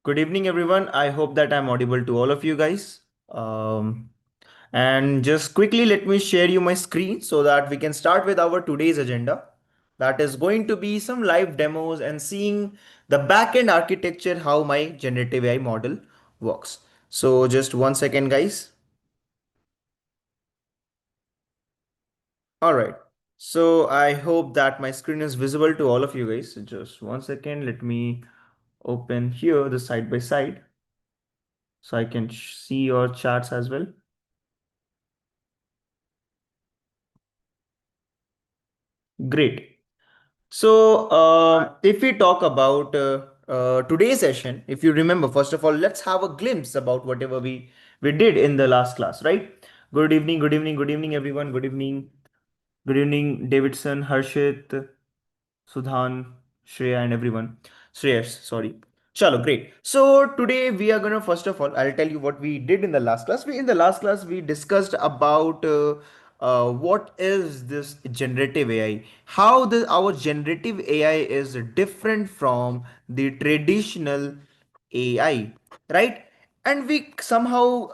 Good evening, everyone. I hope that I'm audible to all of you guys. Um, and just quickly, let me share you my screen so that we can start with our today's agenda. That is going to be some live demos and seeing the backend architecture, how my generative AI model works. So just one second, guys. All right. So I hope that my screen is visible to all of you guys. So just one second. Let me open here the side by side so I can see your charts as well. Great. So, if we talk about today's session, if you remember, first of all, let's have a glimpse about whatever we did in the last class, right? Good evening, good evening, good evening, everyone. Good evening, Davidson, Harshit. Sudhan, Shreya, and everyone. Shreyas, sorry. Chalo, great. So today we are gonna first of all, I'll tell you what we did in the last class. In the last class we discussed about what is this generative AI, how the our generative AI is different from the traditional AI, right? And we somehow,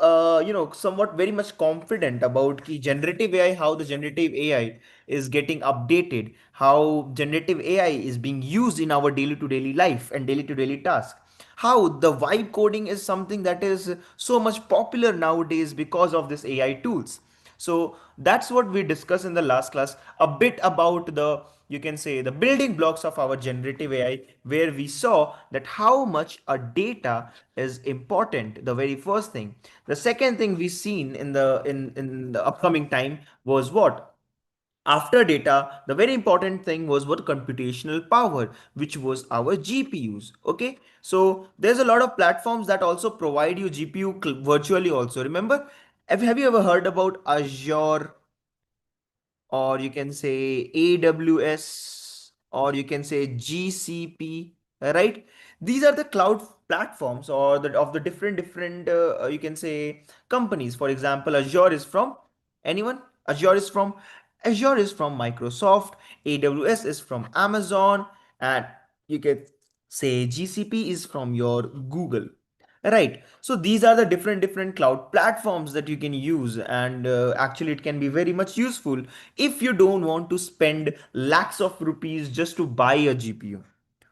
somewhat very much confident about the generative AI, how the generative AI is getting updated, how generative AI is being used in our daily to daily life and daily to daily task. How the vibe coding is something that is so much popular nowadays because of this AI tools. So that's what we discussed in the last class, a bit about the, you can say, the building blocks of our generative AI, where we saw that how much a data is important, the very first thing. The second thing we seen in the upcoming time was what? After data, the very important thing was what? Computational power, which was our GPUs. Okay, so there's a lot of platforms that also provide you GPU virtually also. Remember, have you ever heard about Azure, or you can say AWS, or you can say GCP, right? These are the cloud platforms, or the of the different you can say companies. For example, Azure is from anyone? Azure is from Microsoft, AWS is from Amazon, and you can say GCP is from your Google. Right. So these are the different cloud platforms that you can use, and actually it can be very much useful if you don't want to spend lakhs of rupees just to buy a GPU.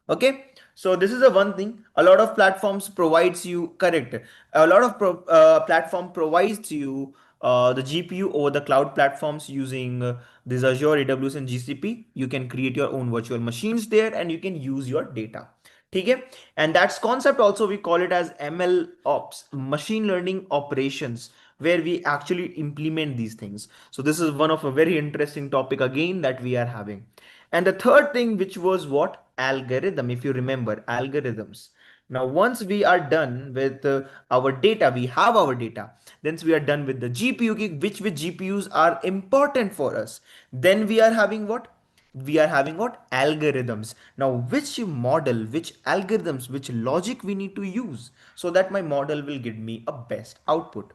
Okay. So this is the one thing. A lot of platforms provides you correct. A lot of platform provides you the GPU over the cloud platforms using this Azure, AWS, and GCP. You can create your own virtual machines there, and you can use your data. ठीक है. And that's concept also we call it as ML ops, machine learning operations, where we actually implement these things. So this is one of a very interesting topic again that we are having. And the third thing, which was what? Algorithm. If you remember, algorithms. Now once we are done with our data, we have our data, then we are done with the GPU gig, which GPUs are important for us. Then we are having what? We are having what? Algorithms. Now which model, which algorithms, which logic we need to use so that my model will give me a best output.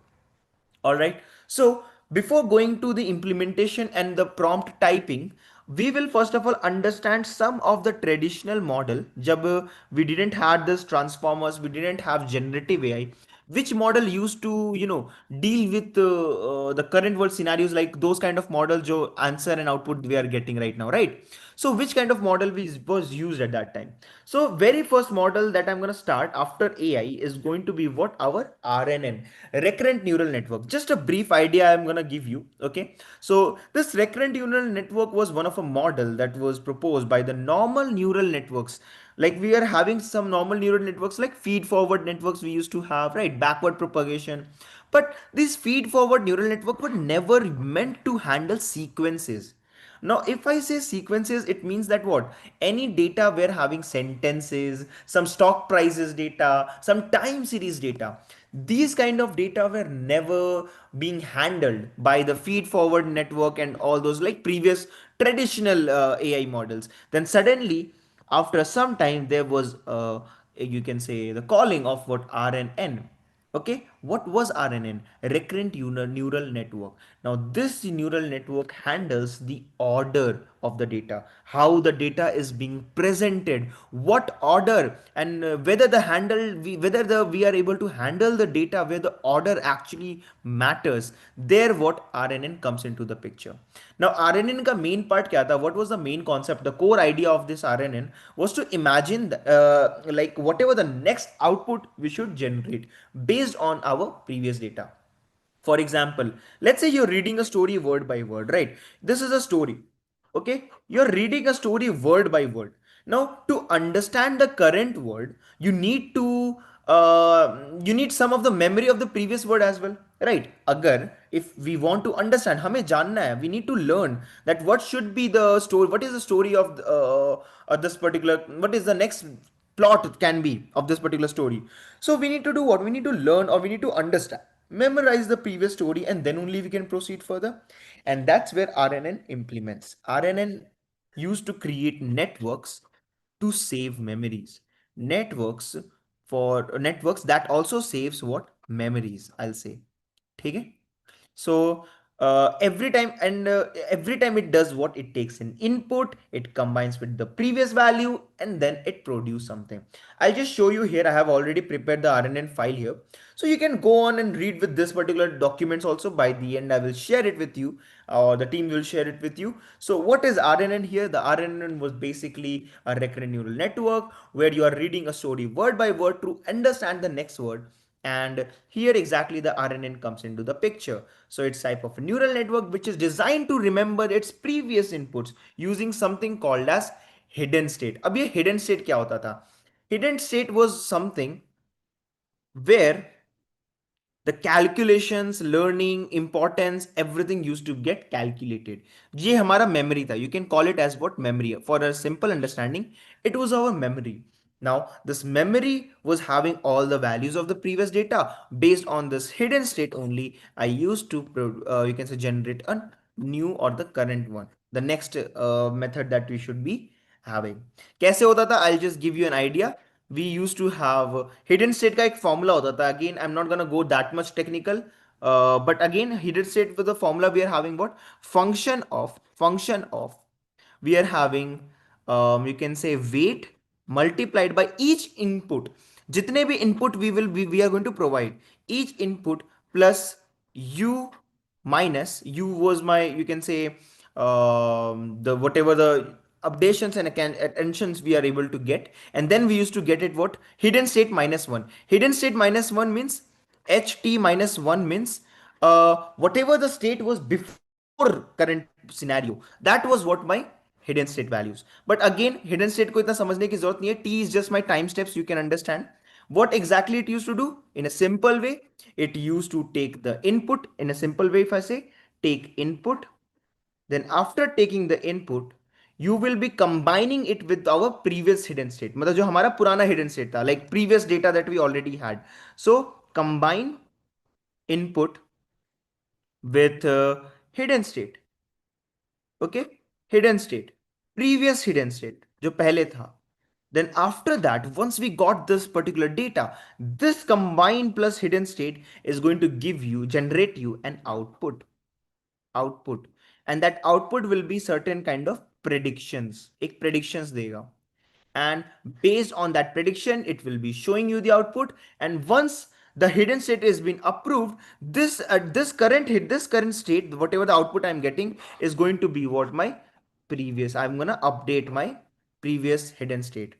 All right. So before going to the implementation and the prompt typing, we will first of all understand some of the traditional model. जब we didn't have this transformers, we didn't have generative AI. Which model used to, deal with the current world scenarios, like those kind of models, jo answer and output we are getting right now, right? So which kind of model was used at that time? So very first model that I'm going to start after AI is going to be what? Our RNN, recurrent neural network. Just a brief idea I'm going to give you. Okay. So this recurrent neural network was one of a model that was proposed by the normal neural networks. Like we are having some normal neural networks like feed forward networks we used to have, right? Backward propagation. But this feed forward neural network were never meant to handle sequences. Now, if I say sequences, it means that what? Any data we're having sentences, some stock prices data, some time series data. These kind of data were never being handled by the feed forward network and all those like previous traditional AI models. Then suddenly, after some time, there was, you can say, the calling of what? RNN. Okay, What was RNN? Recurrent neural network. Now this neural network handles the order of the data, how the data is being presented, what order, and whether the handle we whether the we are able to handle the data where the order actually matters. There what RNN comes into the picture. Now RNN का main part क्या था? What was the main concept? The core idea of this RNN was to imagine like whatever the next output we should generate based on our previous data. For example, let's say you're reading a story word by word, right? This is a story. Okay, you're reading a story word by word. Now, to understand the current word, you need some of the memory of the previous word as well, right? Agar if we want to understand, हमें जानना है, we need to learn that what should be the story, what is the story of this particular, what is the next plot can be of this particular story. So we need to do what? We need to learn or we need to understand, memorize the previous story, and then only we can proceed further. And that's where RNN implements. RNN used to create networks to save memories. Networks networks that also saves what? Memories, I'll say. ठीक है? So every time it does what? It takes an input, it combines with the previous value, and then it produces something. I'll just show you here. I have already prepared the RNN file here, so you can go on and read with this particular documents also. By the end I will share it with you, or the team will share it with you. So what is RNN here? The RNN was basically a recurrent neural network where you are reading a story word by word to understand the next word. And here exactly the RNN comes into the picture. So it's type of a neural network which is designed to remember its previous inputs using something called as hidden state. अब ये hidden state क्या होता था? Hidden state was something where the calculations, learning, importance, everything used to get calculated. ये हमारा memory था. You can call it as what? Memory. For a simple understanding, it was our memory. Now this memory was having all the values of the previous data. Based on this hidden state only, I used to you can say generate a new or the current one, the next method that we should be having. कैसे होता था? I'll just give you an idea. We used to have hidden state का एक formula होता था. Again, I'm not gonna go that much technical, but again hidden state with the formula we are having what? Function of we are having you can say weight multiplied by each input. जितने भी input we are going to provide, each input plus u minus u was my, you can say, the whatever the updations and attentions we are able to get, and then we used to get it what? Hidden state minus 1. Hidden state minus 1 means ht minus 1 means whatever the state was before current scenario, that was what my hidden state values. But again hidden state को इतना समझने की जरूरत नहीं है. T is just my time steps. You can understand what exactly it used to do in a simple way. It used to take the input in a simple way. If I say take input, then after taking the input, you will be combining it with our previous hidden state. मतलब जो हमारा पुराना hidden state था, like previous data that we already had. So combine input with hidden state. Okay, hidden state, previous hidden state जो पहले था. Then after that, once we got this particular data, this combined plus hidden state is going to generate you an output, and that output will be certain kind of predictions. एक predictions देगा, and based on that prediction it will be showing you the output. And once the hidden state has been approved, this current state, whatever the output I'm getting, is going to be what? My previous. I'm gonna update my previous hidden state.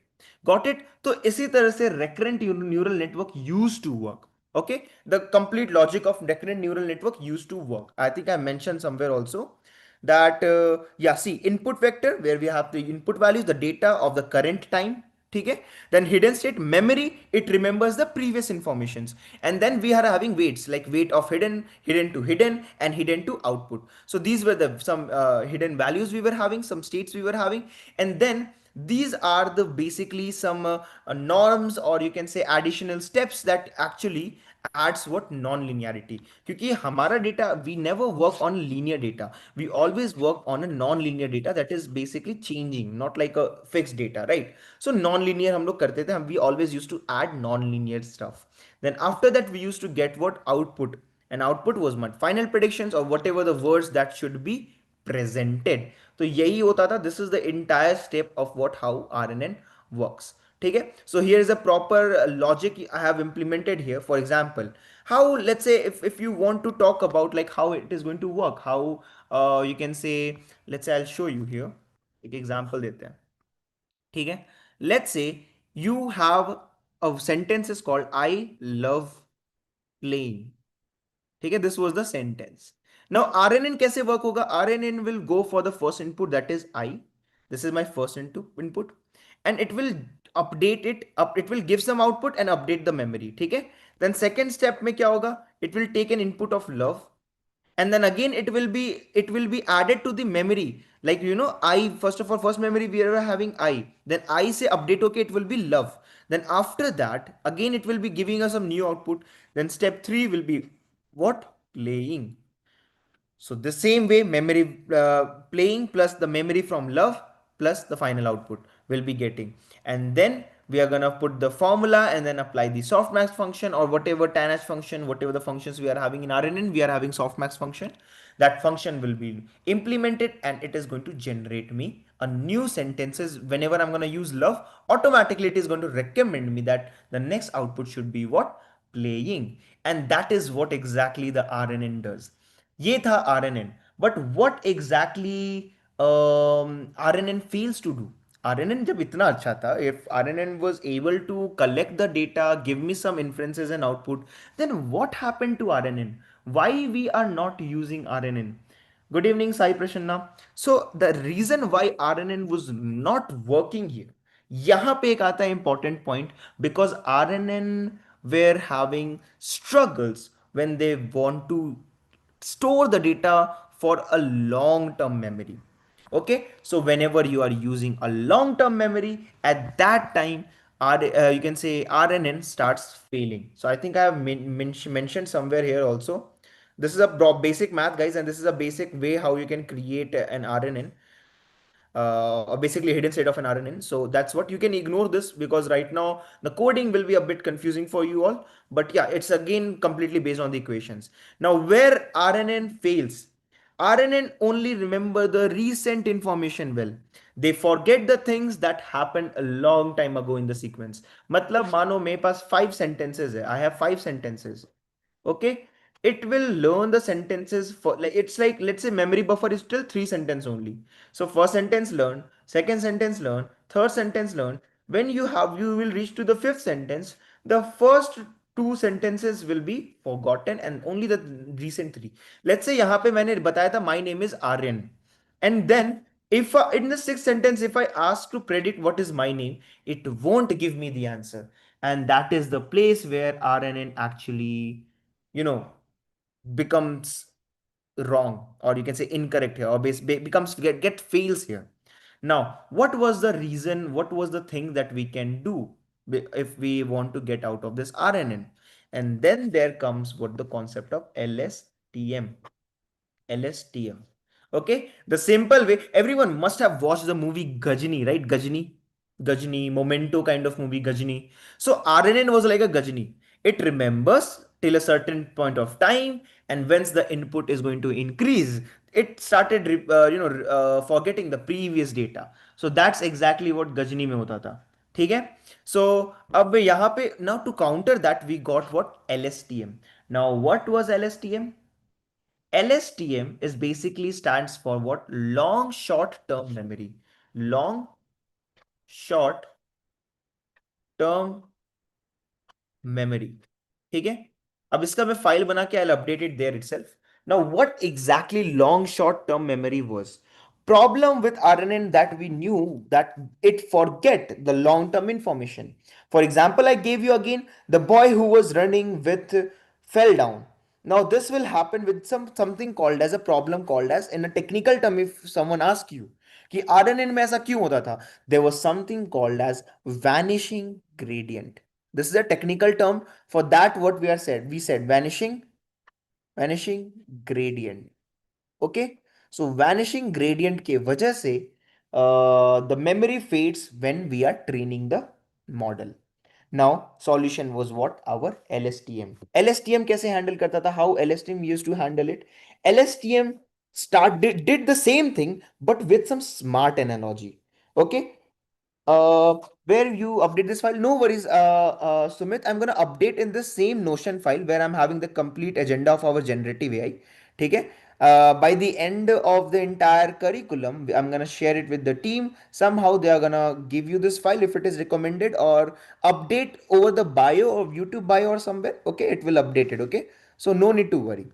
Got it? तो इसी तरह से recurrent neural network used to work. Okay, the complete logic of recurrent neural network used to work. I think I mentioned somewhere also that yeah, see, input vector where we have the input values, the data of the current time. Okay, then hidden state memory, it remembers the previous informations, and then we are having weights like weight of hidden to hidden, and hidden to output. So these were the some hidden values we were having, some states we were having, and then these are the basically some norms, or you can say additional steps that actually adds what non-linearity, क्योंकि हमारा data, we never work on linear data, we always work on a non-linear data that is basically changing, not like a fixed data, right? So non-linear हम लोग करते थे, we always used to add non-linear stuff. Then after that we used to get what output, and output was my final predictions or whatever the words that should be presented. तो यही होता था, this is the entire step of what how RNN works. ठीक है, so here is a proper logic I have implemented here. For example, how, let's say, if you want to talk about like how it is going to work, how you can say, let's say I'll show you here, एक example देते हैं. ठीक है, let's say you have a sentence is called I love playing. ठीक है, this was the sentence. Now RNN कैसे work होगा? RNN will go for the first input, that is I. This is my first input, and it will update it up, it will give some output and update the memory. ठीक है, then second step में क्या होगा? It will take an input of love, and then again it will be added to the memory. Like, I, first of all, first memory we are having I, then I say update, okay, it will be love. Then after that again it will be giving us some new output. Then step 3 will be what? Playing. So the same way, memory playing plus the memory from love plus the final output will be getting. And then we are gonna put the formula and then apply the softmax function or whatever tanh function, whatever the functions we are having in RNN, we are having softmax function. That function will be implemented and it is going to generate me a new sentences. Whenever I'm going to use love, automatically it is going to recommend me that the next output should be what? Playing. And that is what exactly the RNN does. ये था RNN. But what exactly RNN fails to do? RNN जब इतना अच्छा था, if RNN was able to collect the data, give me some inferences and output, then what happened to RNN? Why we are not using RNN? Good evening, Sai Prasanna. So the reason why RNN was not working here, यहाँ पे एक आता है important point, because RNN were having struggles when they want to store the data for a long term memory. Okay, so whenever you are using a long term memory, at that time you can say RNN starts failing. So I think I have mentioned somewhere here also. This is a basic math, guys, and this is a basic way how you can create an RNN, or basically a hidden state of an RNN. So that's what you can ignore this, because right now the coding will be a bit confusing for you all. But yeah, it's again completely based on the equations. Now, where RNN fails, RNN only remember the recent information well. They forget the things that happened a long time ago in the sequence. मतलब मानो मेरे पास 5 sentences है. I have 5 sentences. Okay, it will learn the sentences for, like, it's like, let's say memory buffer is still 3 sentences only. So first sentence learn, second sentence learn, third sentence learn. When you will reach to the fifth sentence, the first 2 sentences will be forgotten and only the recent 3. Let's say यहाँ पे मैंने बताया था my name is Aryan, and then if in the sixth sentence if I ask to predict what is my name, it won't give me the answer. And that is the place where RNN actually, you know, becomes wrong, or you can say incorrect here, or becomes get fails here. Now, what was the reason, what was the thing that we can do if we want to get out of this RNN? And then there comes what the concept of LSTM. LSTM. Okay, the simple way, everyone must have watched the movie Gajini, right? Gajini, Memento kind of movie, Gajini. So RNN was like a Gajini. It remembers till a certain point of time, and once the input is going to increase, it started, forgetting the previous data. So that's exactly what Gajini में होता था. ठीक है? So अब यहाँ पे, now to counter that, we got what? LSTM. Now what was LSTM? LSTM is basically stands for what? Long short term memory. Long short term memory. ठीक है, अब इसका मैं फाइल बना के I'll update it there itself. Now what exactly long short term memory was? Problem with RNN that we knew that it forget the long term information. For example, I gave you again the boy who was running with fell down. Now this will happen with something called as a problem called as, in a technical term, if someone asks you कि RNN में ऐसा क्यों होता था, there was something called as vanishing gradient. This is a technical term for that. What we are said, we said vanishing gradient. Okay, so vanishing gradient के वजह से the memory fades when we are training the model. Now solution was what, our LSTM. LSTM कैसे handle करता था, how LSTM used to handle it. LSTM did the same thing but with some smart analogy. Okay, uh, where you update this file, no worries, Sumit, I'm going to update in the same Notion file where I'm having the complete agenda of our generative AI. Okay, by the end of the entire curriculum, I'm going to share it with the team. Somehow they are going to give you this file if it is recommended, or update over the bio or YouTube bio or somewhere. Okay, it will update it. Okay, so no need to worry.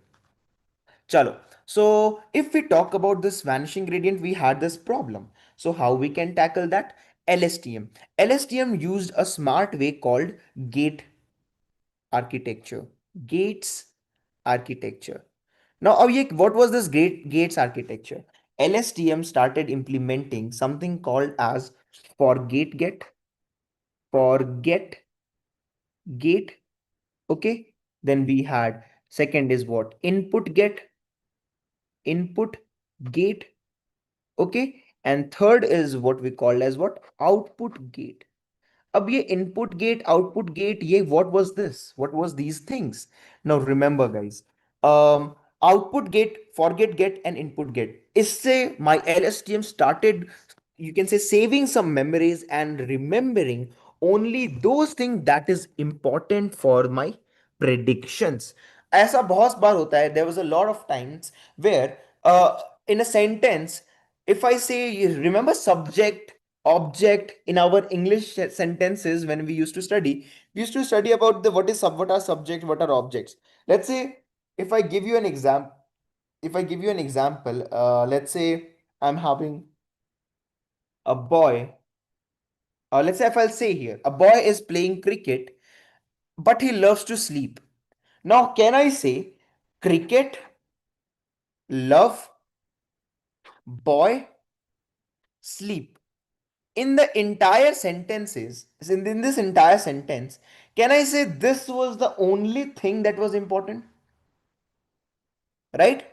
Chalo. So if we talk about this vanishing gradient, we had this problem. So how we can tackle that? LSTM. LSTM used a smart way called gate architecture. Gates architecture. Now, what was this gates architecture? LSTM started implementing something called as forget get, forget gate. Okay. Then we had second is what? Input get, input gate. Okay, and third is what we call as what, output gate. अब ये input gate, output gate, ये what was this, what was these things? Now remember guys, output gate, forget get and input gate, इससे my LSTM started, you can say, saving some memories and remembering only those things that is important for my predictions. ऐसा बहुत बार होता है, there was a lot of times where in a sentence, if I say, you remember subject, object in our English sentences when we used to study about the what are subject, what are objects. Let's say if I give you an example, let's say I'm having a boy. Let's say if I'll say here, a boy is playing cricket, but he loves to sleep. Now, can I say cricket, love, boy, sleep? In the entire sentences, in this entire sentence, can I say this was the only thing that was important? Right?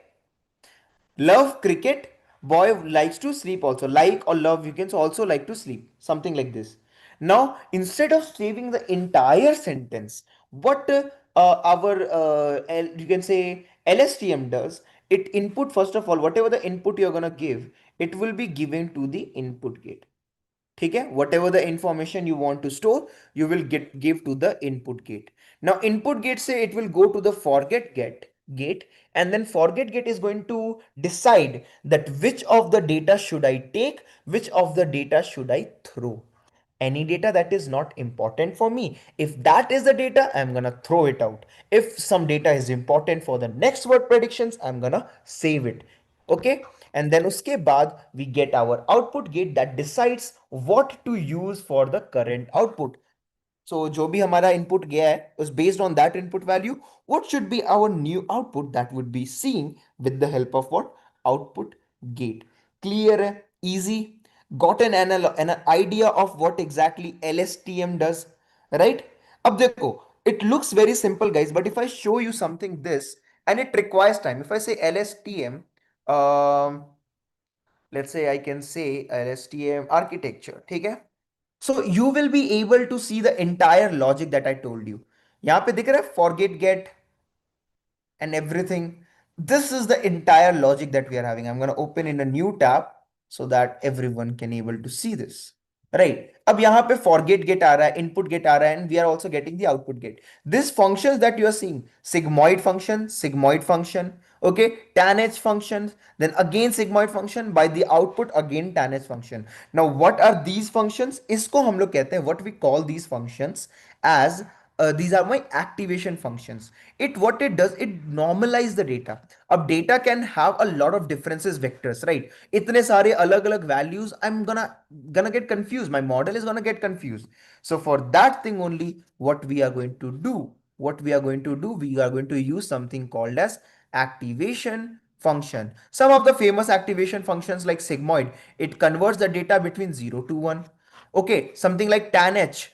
Love cricket, boy likes to sleep also. Like or love, you can also like to sleep. Something like this. Now, instead of saving the entire sentence, what you can say LSTM does, it input, first of all, whatever the input you're gonna give, it will be given to the input gate. ठीक है, whatever the information you want to store, you will give to the input gate. Now input gate say it will go to the forget get gate, and then forget gate is going to decide that which of the data should I take, which of the data should I throw. Any data that is not important for me, if that is the data, I'm gonna throw it out. If some data is important for the next word predictions, I'm gonna save it. Okay, and then uske baad we get our output gate that decides what to use for the current output. So जो भी हमारा input गया है, is based on that input value, what should be our new output that would be seen with the help of what, output gate. Clear है, easy, got an idea of what exactly LSTM does, right? अब देखो, it looks very simple guys, but if I show you something this, and it requires time. If I say LSTM, um, let's say I can say LSTM architecture, ठीक है? So you will be able to see the entire logic that I told you. यहाँ पे दिख रहा है forget get and everything. This is the entire logic that we are having. I'm going to open in a new tab so that everyone can able to see this. Right. अब यहाँ पे forget get आ रहा है, input get आ रहा है, and we are also getting the output get. These functions that you are seeing, sigmoid function, okay, tan h function, then again sigmoid function, by the output again tan h function. Now what are these functions? इसको हम लोग कहते हैं, what we call these functions as these are my activation functions. What it does, it normalize the data. अब data can have a lot of differences vectors, right? इतने सारे अलग अलग values, I'm gonna get confused. My model is gonna get confused. So for that thing only, what we are going to do, we are going to use something called as activation function. Some of the famous activation functions like sigmoid, it converts the data between 0 to 1. Okay, something like tan h,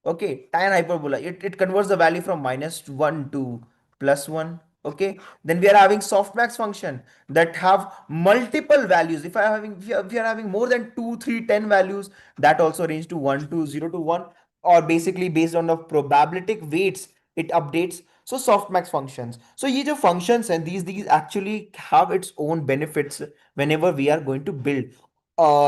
Okay, tan hyperbola. It converts the value from -1 to +1. Okay, then we are having softmax function that have multiple values. If we are having more than 2, 3, 10 values, that also range to 1 to 0 to 1, or basically based on the probabilitic weights it updates. So softmax functions. So ये जो functions and these actually have its own benefits whenever we are going to build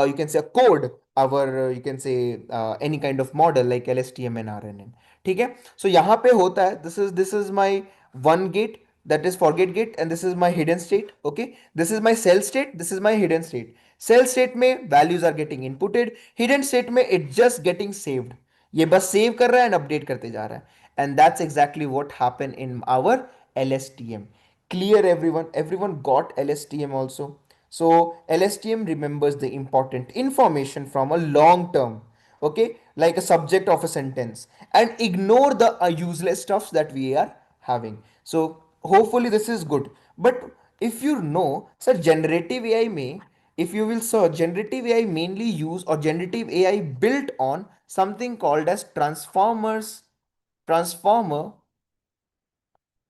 you can say a code our you can say any kind of model like LSTM and RNN. ठीक है, so यहाँ पे होता है this is my one gate, that is forget gate, and this is my hidden state. Okay, this is my cell state, this is my hidden state. Cell state में values are getting inputted, hidden state में it just getting saved. ये बस save कर रहा है and update करते जा रहा है, and that's exactly what happen in our LSTM. Clear, everyone got LSTM also. So LSTM remembers the important information from a long term, okay, like a subject of a sentence, and ignore the useless stuffs that we are having. So hopefully this is good. But if you know, sir, generative AI may, if you will search, generative AI mainly use, or generative AI built on something called as transformer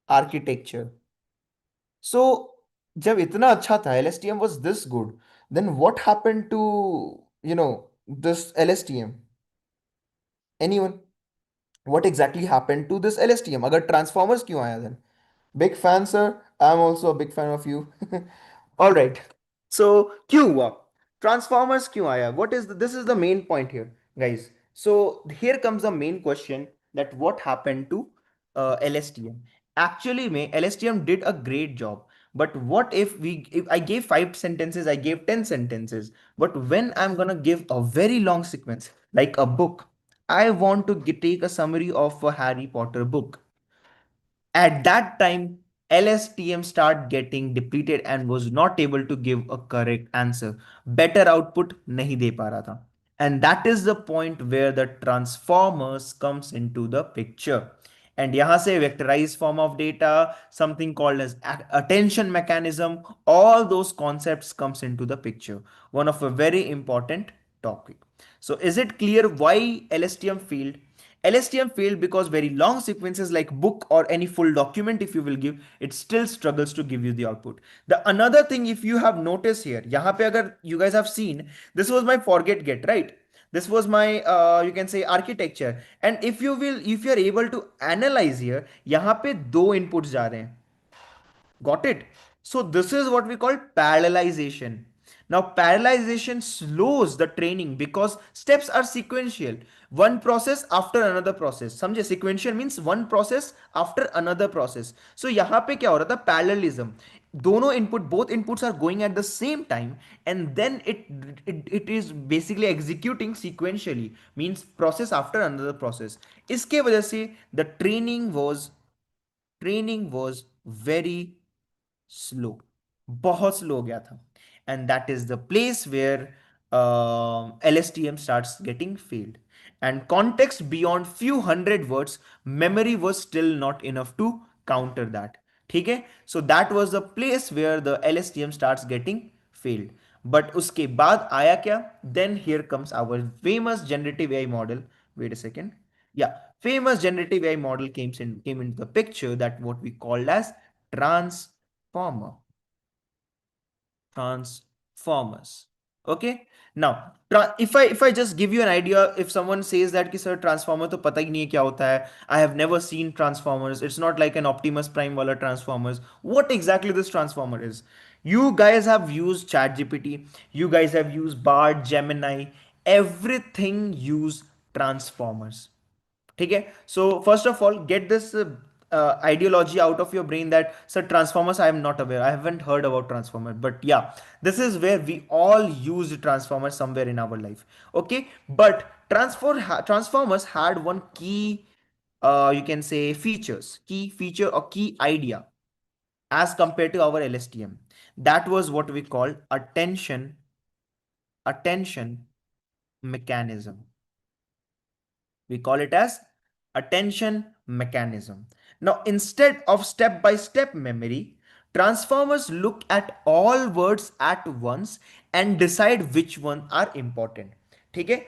architecture. So जब इतना अच्छा था, LSTM was this good, then what happened to, you know, this LSTM? Anyone? What exactly happened to this LSTM? अगर transformers क्यों आया then? Big fan, sir. I'm also a big fan of you. All right. So क्यों हुआ? Transformers क्यों आया? This is the main point here, guys. So here comes the main question, that what happened to LSTM? Actually, में LSTM did a great job. But what if I gave 5 sentences, I gave 10 sentences, but when I'm gonna give a very long sequence, like a book, I want to take a summary of a Harry Potter book. At that time, LSTM start getting depleted and was not able to give a correct answer. Better output nahi de pa raha tha. And that is the point where the transformers comes into the picture. And यहाँ से vectorized form of data, something called as attention mechanism, all those concepts comes into the picture. One of a very important topic. So is it clear why LSTM failed? LSTM failed because very long sequences like book or any full document, if you will give, it still struggles to give you the output. The another thing, if you have noticed here, यहाँ पे अगर you guys have seen, this was my forget get, right? This was my you can say architecture. And if you are able to analyze here, यहाँ पे दो inputs जा रहे हैं. Got it? So this is what we call parallelization. Now parallelization slows the training because steps are sequential. One process after another process. समझे? Sequential means one process after another process. So यहाँ पे क्या हो रहा था? Parallelism. दोनों input, both inputs are going at the same time, and then it is basically executing sequentially. Means process after another process. इसके वजह से the training was very slow, बहुत स्लो हो गया था. And that is the place where LSTM starts getting failed. And context beyond few hundred words, memory was still not enough to counter that. ठीक है, so that was the place where the LSTM starts getting failed. But उसके बाद आया क्या? Then here comes our famous generative AI model. Wait a second. Yeah, famous generative AI model came into the picture, that what we called as transformer. Transformers. Okay. Now, if I just give you an idea, if someone says that कि sir transformer तो पता ही नहीं है क्या होता है, I have never seen transformers. It's not like an Optimus Prime वाला transformers. What exactly this transformer is? You guys have used ChatGPT. You guys have used Bard, Gemini. Everything use transformers. ठीक है, so first of all get this ideology out of your brain that sir transformers I am not aware, I haven't heard about transformer. But yeah, this is where we all use transformers somewhere in our life. Okay, but transformers had one key you can say key feature or key idea as compared to our LSTM. That was what we call attention mechanism. We call it as attention mechanism. Now, instead of step by step memory, transformers look at all words at once and decide which one are important. ठीक है,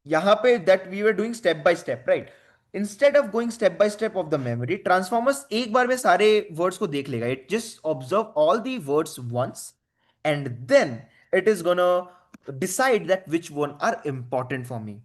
यहाँ पे that we were doing step by step, right? Instead of going step by step of the memory, transformers एक बार में सारे words को देख लेगा. It just observe all the words once, and then it is gonna decide that which one are important for me.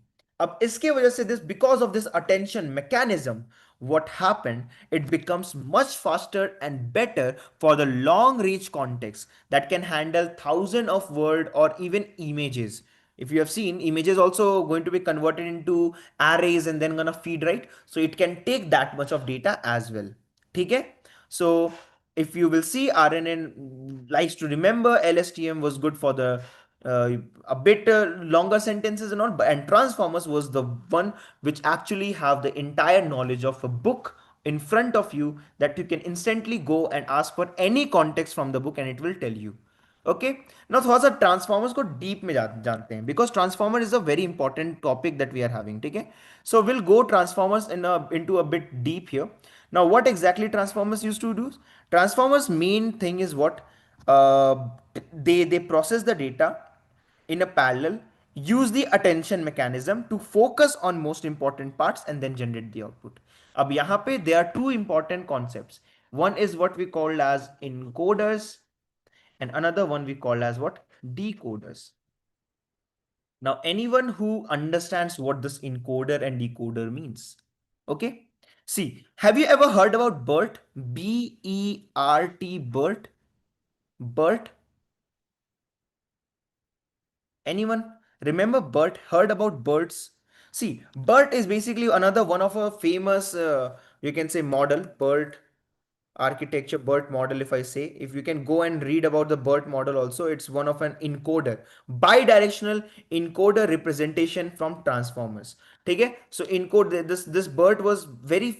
अब इसके वजह से this, because of this attention mechanism, what happened, it becomes much faster and better for the long range context that can handle thousands of word or even images. If you have seen, images also going to be converted into arrays and then gonna feed, right? So it can take that much of data as well. Okay, so if you will see, RNN likes to remember, LSTM was good for the a bit longer sentences and all, and transformers was the one which actually have the entire knowledge of a book in front of you, that you can instantly go and ask for any context from the book and it will tell you. Okay, ना थोड़ा सा transformers को deep में जानते हैं, because transformer is a very important topic that we are having. ठीक है, so will go transformers into a bit deep here. Now what exactly transformers use to do? Transformers main thing is what, they process the data in a parallel, use the attention mechanism to focus on most important parts and then generate the output. अब यहाँ पे there are two important concepts. One is what we call as encoders, and another one we call as what, decoders. Now anyone who understands what this encoder and decoder means, okay, see, have you ever heard about BERT? BERT, BERT, BERT? Anyone remember BERT? Heard about BERTs? See, BERT is basically another one of a famous you can say model, BERT architecture, BERT model. If I say, if you can go and read about the BERT model also, it's one of an encoder, bidirectional encoder representation from transformers. Okay, so encode, this BERT was very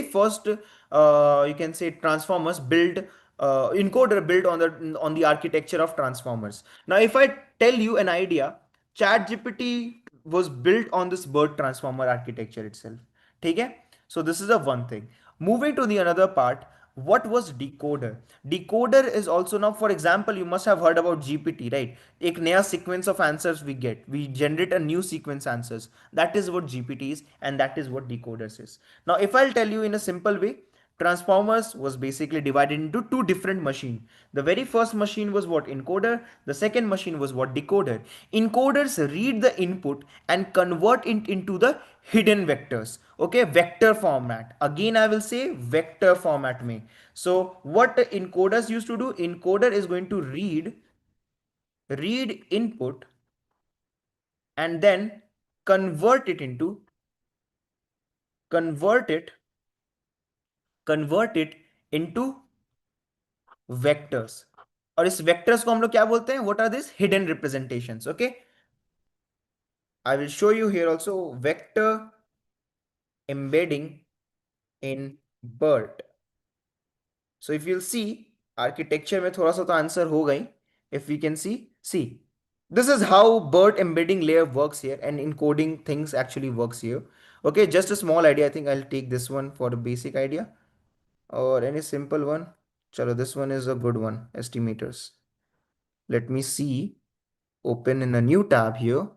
first you can say transformers built, encoder built on the architecture of transformers. Now if I tell you an idea, ChatGPT was built on this BERT transformer architecture itself. Okay, so this is the one thing. Moving to the another part, what was decoder? Decoder is also, now for example, you must have heard about GPT, right? एक नया sequence of answers we generate a new sequence answers. That is what GPT is, and that is what decoders is. Now if I'll tell you in a simple way, transformers was basically divided into two different machines. The very first machine was what, encoder. The second machine was what, decoder. Encoders read the input and convert it into the hidden vectors. Okay, vector format. Again I will say vector format में. So what the encoders used to do, encoder is going to read input and then convert it into, convert it convert it into vectors. और इस vectors को हम लोग क्या बोलते हैं, what are this, hidden representations. Okay, I will show you here also vector embedding in BERT. So if you'll see, architecture में थोड़ा सा तो आंसर हो गई. If you can see this is how BERT embedding layer works here, and encoding things actually works here. Okay, just a small idea. I think I'll take this one for the basic idea, or any simple one. Chalo, this one is a good one, estimators. Let me see, open in a new tab here.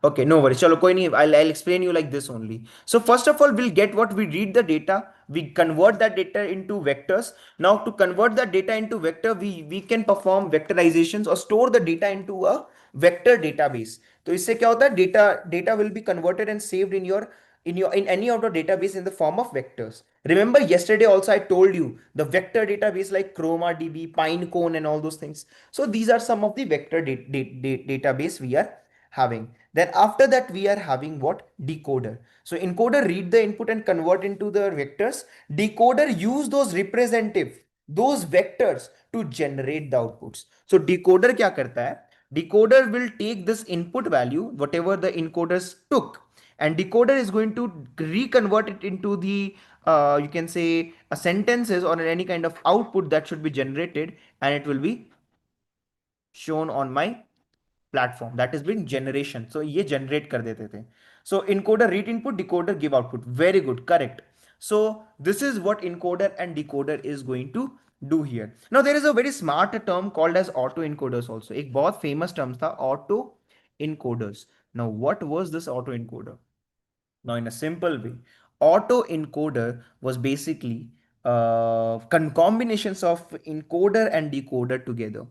Okay, no worries. Chalo, koi nahi. I'll explain you like this only. So first of all, we'll get what we read the data. We convert that data into vectors. Now to convert that data into vector, we can perform vectorizations or store the data into a vector database. तो इससे क्या होता है, data will be converted and saved in your in any of the database in the form of vectors. Remember yesterday also I told you the vector database like ChromaDB, Pinecone and all those things. So these are some of the vector database we are having. Then after that we are having what, decoder. So encoder read the input and convert into the vectors. Decoder use those representative, those vectors to generate the outputs. So decoder क्या करता है, decoder will take this input value whatever the encoders took, and decoder is going to reconvert it into the you can say a sentences or any kind of output that should be generated, and it will be shown on my platform. That has been generation. So ये generate कर देते थे. So encoder read input, decoder give output. Very good, correct. So this is what encoder and decoder is going to do here. Now there is a very smart term called as auto encoders also. एक बहुत famous term था auto encoders. Now what was this auto encoder? Now, in a simple way, autoencoder was basically combinations of encoder and decoder together.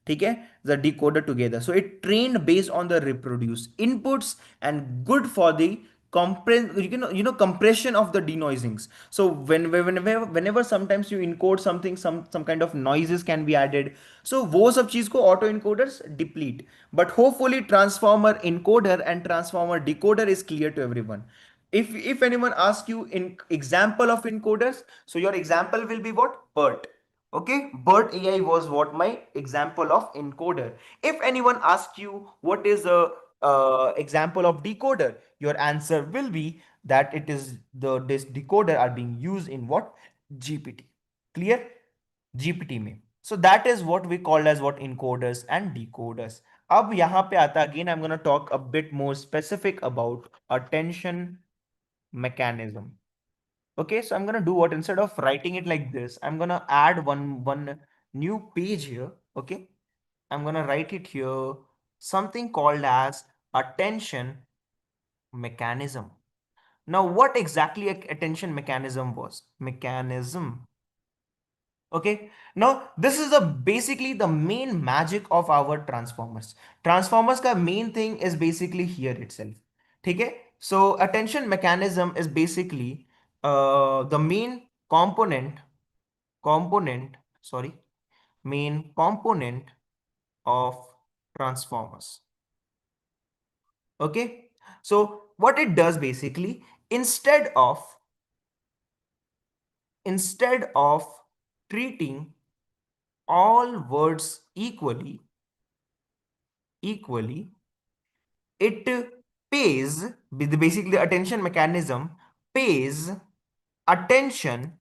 Okay, the decoder together. So it trained based on the reproduce inputs and good for the compression of the denoisings. So whenever sometimes you encode something, some kind of noises can be added. So वो सब चीज को auto encoders deplete. But hopefully transformer encoder and transformer decoder is clear to everyone. If anyone asks you in example of encoders, so your example will be what? BERT. Okay, BERT AI was what my example of encoder. If anyone asks you what is a example of decoder, your answer will be that it is this decoder are being used in what? GPT. Clear? GPT में. So that is what we call as what encoders and decoders. अब यहाँ पे आता again I'm gonna talk a bit more specific about attention mechanism. Okay, so I'm gonna do what, instead of writing it like this, I'm gonna add one new page here. Okay, I'm gonna write it here, something called as attention mechanism. Now what exactly a attention mechanism was? Mechanism. Okay, now this is the basically the main magic of our transformers. Transformers का main thing is basically here itself. ठीक है? So attention mechanism is basically the component sorry main component of transformers. Okay, so what it does basically, instead of treating all words equally, it pays, basically the attention mechanism pays attention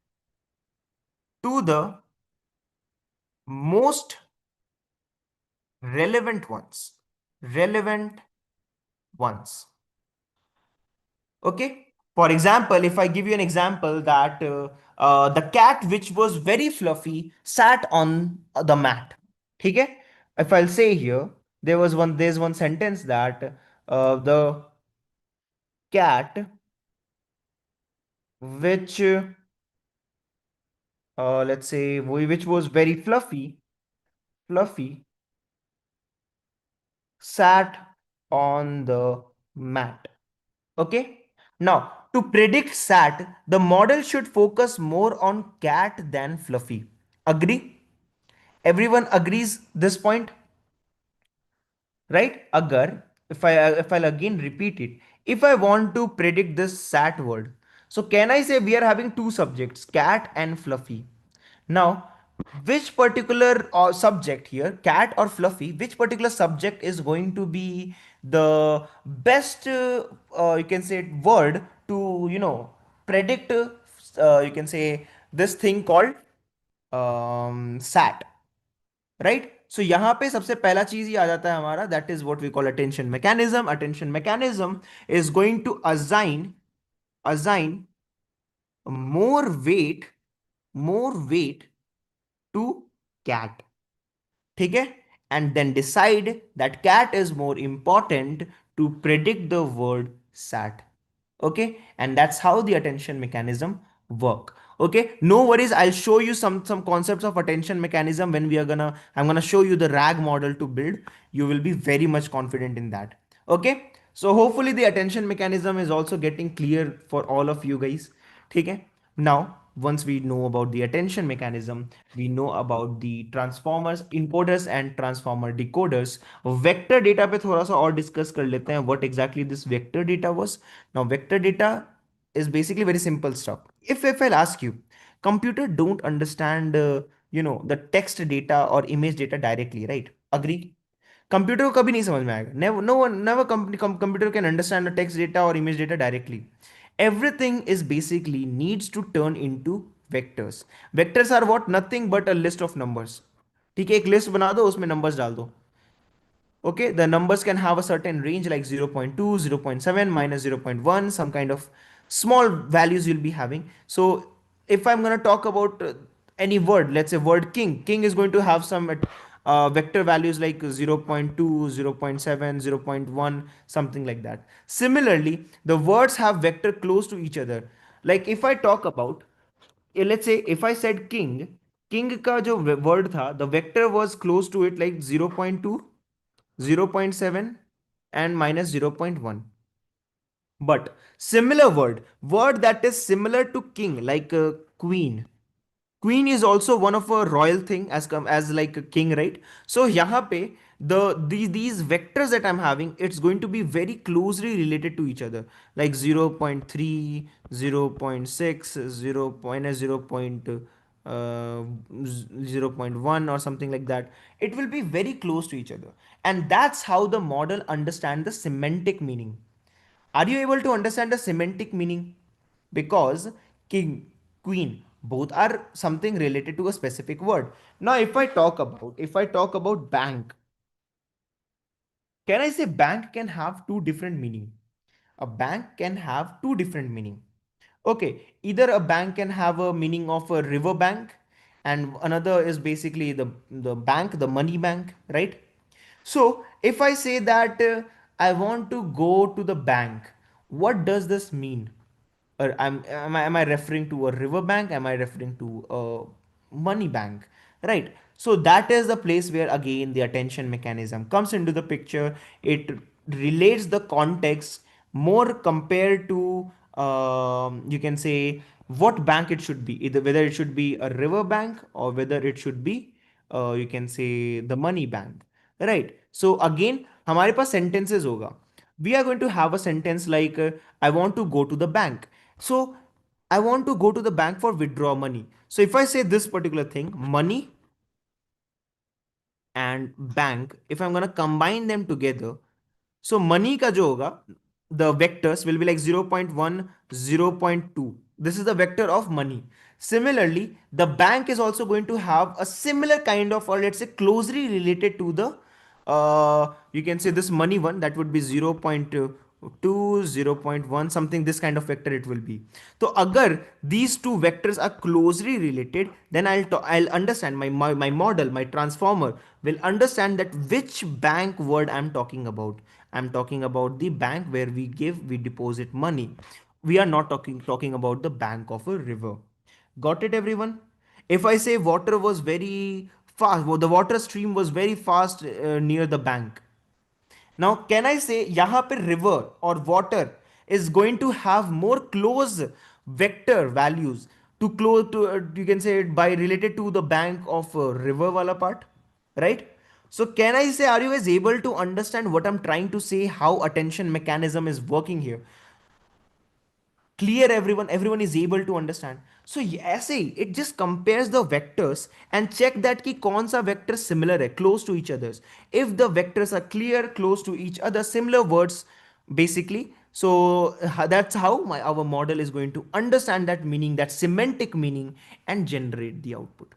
to the most relevant ones. Okay, for example, if I give you an example that the cat which was very fluffy sat on the mat. Okay, if I'll say here, there's one sentence that the cat which let's say which was very fluffy sat on the mat. Okay, now to predict sat, the model should focus more on cat than fluffy. Agree? Everyone agrees this point? Right? Agar, if I'll again repeat it, if I want to predict this sat word, so can I say we are having two subjects, cat and fluffy? Now, which particular subject here, cat or fluffy, which particular subject is going to be the best, you can say, word to, predict, you can say, this thing called sat, right? So यहाँ पे सबसे पहला चीज ही आ जाता है हमारा, that is what we call attention mechanism. Attention mechanism is going to assign more weight to cat. ठीक है, and then decide that cat is more important to predict the word sat. Okay, and that's how the attention mechanism work. Okay, no worries, I'll show you some concepts of attention mechanism when I'm gonna show you the RAG model to build. You will be very much confident in that. Okay, so hopefully the attention mechanism is also getting clear for all of you guys. Okay, now once we know about the attention mechanism, we know about the transformers, encoders and transformer decoders. Vector data पे थोड़ा सा और discuss कर लेते हैं what exactly this vector data was. Now vector data is basically very simple stuff. If I'll ask you, computer don't understand the text data or image data directly, right? Agree? Computer को कभी नहीं समझ में आएगा. Never computer can understand the text data or image data directly. Everything is basically needs to turn into vectors. Vectors are what? Nothing but a list of numbers. ठीक है, एक list बना दो, उसमें नंबर्स डाल दो. Okay, the numbers can have a certain range like 0.2, 0.7, minus 0.1, some kind of small values you'll be having. So if I'm going to talk about any word, let's say word king is going to have some vector values like 0. 0.2, 0. 0.7, 0.1, something like that. Similarly, the words have vector close to each other. Like if I talk about, let's say if I said king का जो word था, the vector was close to it like 0.2, 0.7 and minus 0.1. But similar word that is similar to king, like queen. Queen is also one of a royal thing as come as like a king, right? So yahan pe these vectors that I'm having, it's going to be very closely related to each other, like 0.3, 0.6, 0. 0.1 or something like that. It will be very close to each other, and that's how the model understand the semantic meaning. Are you able to understand the semantic meaning? Because king, queen, both are something related to a specific word. Now, if I talk about bank, can I say bank can have two different meaning? A bank can have two different meaning. Okay, either a bank can have a meaning of a river bank, and another is basically the bank, the money bank, right? So if I say that I want to go to the bank, what does this mean? Or am I referring to a river bank? Am I referring to a money bank? Right. So that is the place where again the attention mechanism comes into the picture. It relates the context more compared to you can say what bank it should be, either whether it should be a river bank or whether it should be you can say the money bank, right? So again हमारे पास sentences होगा. We are going to have a sentence like I want to go to the bank. So I want to go to the bank for withdraw money. So if I say this particular thing, money and bank, if I'm going to combine them together, so money का जो होगा, the vectors will be like 0.1, 0.2. This is the vector of money. Similarly, the bank is also going to have a similar kind of, or let's say closely related to the, you can say this money one, that would be 0.2, 0.1, something, this kind of vector it will be. So agar these two vectors are closely related, then I'll understand my model, my transformer will understand that which bank word I'm talking about. I'm talking about the bank where we deposit money. We are not talking about the bank of a river. Got it, everyone? If I say water was very fast, well, the water stream was very fast near the bank. Now, can I say यहाँ पे river or water is going to have more close vector values to close to you can say it by related to the bank of river wala part, right? So can I say, are you guys able to understand what I'm trying to say, how attention mechanism is working here? Clear, everyone is able to understand. So ऐसे ही it just compares the vectors and check that कि कौन सा vector similar है, close to each others. If the vectors are clear, close to each other, similar words basically, so that's how our model is going to understand that meaning, that semantic meaning, and generate the output.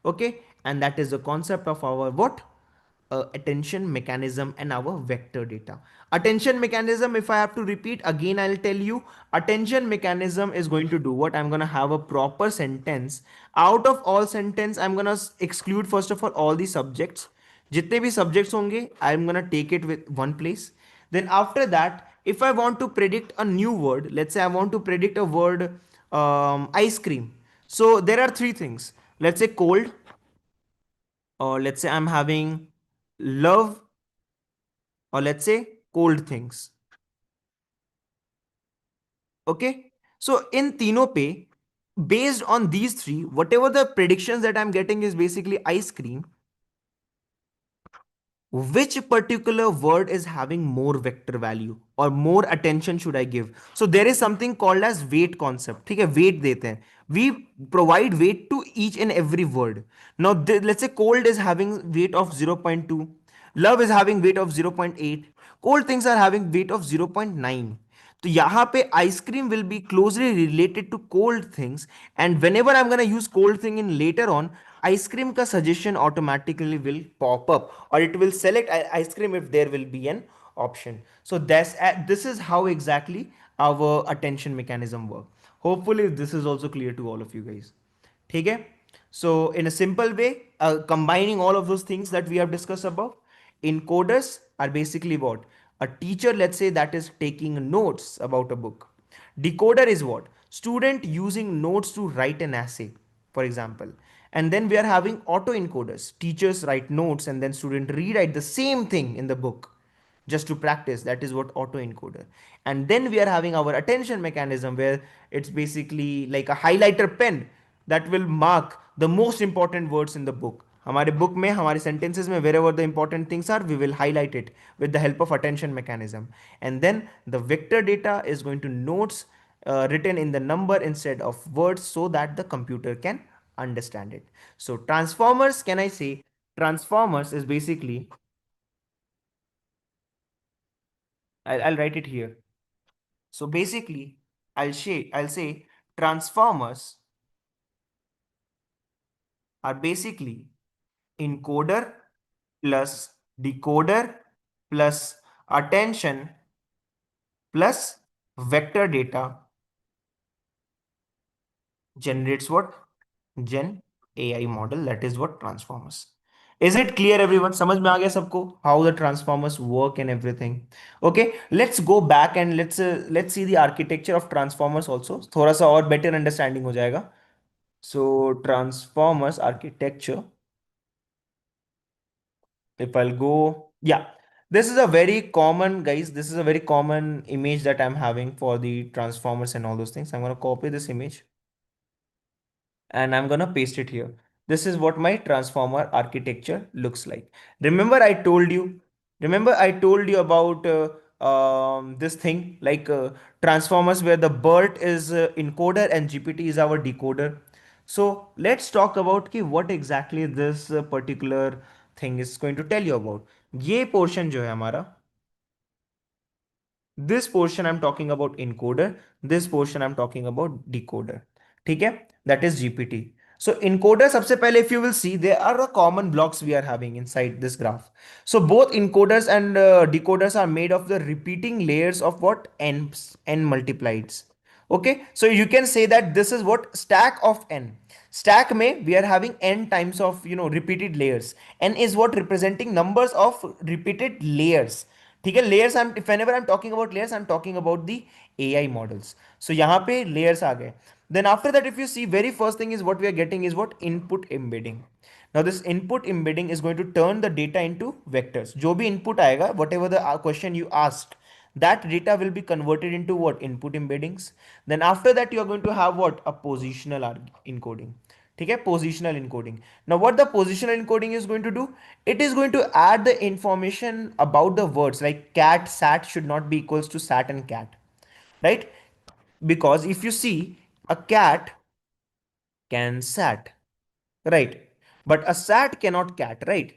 Okay, and that is the concept of our what, attention mechanism and our vector data. Attention mechanism, if I have to repeat again, I'll tell you, attention mechanism is going to do what, I'm going to have a proper sentence. Out of all sentence, I'm going to exclude first of all the subjects. जितने भी subjects होंगे, I'm going to take it with one place. Then after that, if I want to predict a new word, let's say I want to predict a word, ice cream. So there are three things. Let's say cold, or let's say I'm having love, or let's say cold things. Okay, so in तीनों पे, based on these three, whatever the predictions that I'm getting is basically ice cream, which particular word is having more vector value or more attention should I give? So there is something called as weight concept. ठीक है, weight देते हैं. We provide weight to each and every word. Now let's say cold is having weight of 0.2, love is having weight of 0.8, cold things are having weight of 0.9. तो यहाँ पे ice cream will be closely related to cold things, and whenever I am gonna use cold thing in later on, ice cream का suggestion automatically will pop up, और it will select ice cream if there will be an option. So this is how exactly our attention mechanism work. Hopefully this is also clear to all of you guys. ठीक है? So in a simple way, combining all of those things that we have discussed above, encoders are basically what? A teacher, let's say, that is taking notes about a book. Decoder is what? Student using notes to write an essay, for example. And then we are having auto encoders. Teachers write notes and then student rewrite the same thing in the book just to practice. That is what autoencoder. And then we are having our attention mechanism, where it's basically like a highlighter pen that will mark the most important words in the book. हमारे book में हमारे sentences में wherever the important things are, we will highlight it with the help of attention mechanism. And then the vector data is going to notes written in the number instead of words, so that the computer can understand it. So transformers, can I say, transformers is basically, I'll write it here. So basically, I'll say transformers are basically encoder plus decoder plus attention plus vector data generates what? Gen AI model. That is what transformers. Is it clear, everyone? समझ में आ गया सबको? How the transformers work and everything. Okay, let's go back and let's see the architecture of transformers also. थोड़ा सा और better understanding हो जाएगा. So transformers architecture, if I'll go, yeah, this is a very common, guys, this is a very common image that I'm having for the transformers and all those things. I'm going to copy this image and I'm going to paste it here. This is what my transformer architecture looks like. Remember I told you, remember I told you about this thing like transformers, where the BERT is encoder and GPT is our decoder. So let's talk about कि what exactly this particular thing is going to tell you about. ये portion जो है हमारा, this portion I'm talking about encoder, this portion I'm talking about decoder. ठीक है, that is GPT. So encoder, सबसे पहले, if you will see, there are the common blocks we are having inside this graph. So both encoders and decoders are made of the repeating layers of what? N multiplieds. Okay, so you can say that this is what? Stack of n. Stack में we are having n times of repeated layers. N is what? Representing numbers of repeated layers. ठीक है, layers, I'm whenever I'm talking about layers, I'm talking about the AI models. So यहाँ पे layers आ गए. Then after that, if you see, very first thing is what we are getting is what? Input embedding. Now this input embedding is going to turn the data into vectors. जो भी input आएगा, whatever the question you asked, that data will be converted into what? Input embeddings. Then after that, you are going to have what? A positional encoding. ठीक है, positional encoding. Now what the positional encoding is going to do? It is going to add the information about the words, like cat, sat should not be equals to sat and cat, right? Because if you see, a cat can sat, right? But a sat cannot cat, right?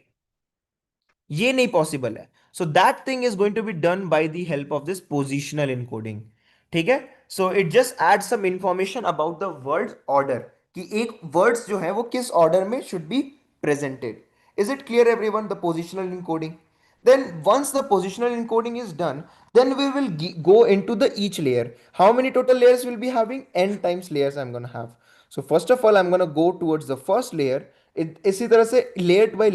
ये नहीं possible है. So that thing is going to be done by the help of this positional encoding. ठीक है, so it just add some information about the word order, कि एक words जो है वो किस ऑर्डर में should be presented. Is it clear everyone, the positional encoding? Then once the positional encoding is done, then we will go into the each layer. How many total layers will be having? N times layers I'm going to have. So first of all, I'm going to go towards the first layer. इसी तरह से layer by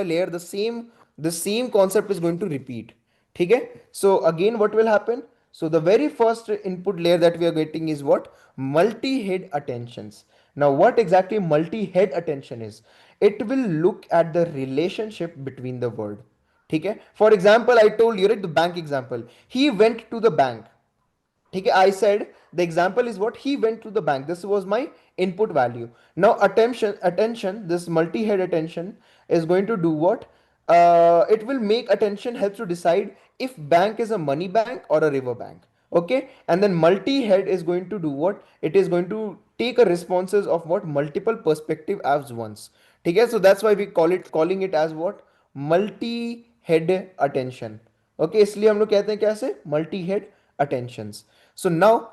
layer, the same concept is going to repeat. ठीक है, so again what will happen? So the very first input layer that we are getting is what? Multi-head attentions. Now what exactly multi-head attention is? It will look at the relationship between the word. ठीक है, for example, I told you, right, the bank example. He went to the bank. Okay, I said the example is what? He went to the bank. This was my input value. Now attention, this multi-head attention is going to do what? It will make attention helps to decide if bank is a money bank or a river bank. Okay, and then multi-head is going to do what? It is going to take a responses of what? Multiple perspective as once. Okay, so that's why we calling it as what? Multi-head attention. Okay, इसलिए हम लोग कहते हैं कैसे? Multi-head attentions. So now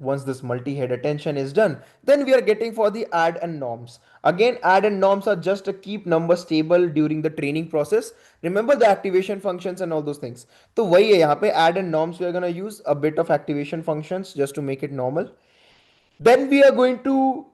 once this multi-head attention is done, then we are getting for the add and norms. Again, add and norms are just to keep numbers stable during the training process. Remember the activation functions and all those things. So वही है, यहाँ पे add and norms we are going to use a bit of activation functions just to make it normal. Then we are going to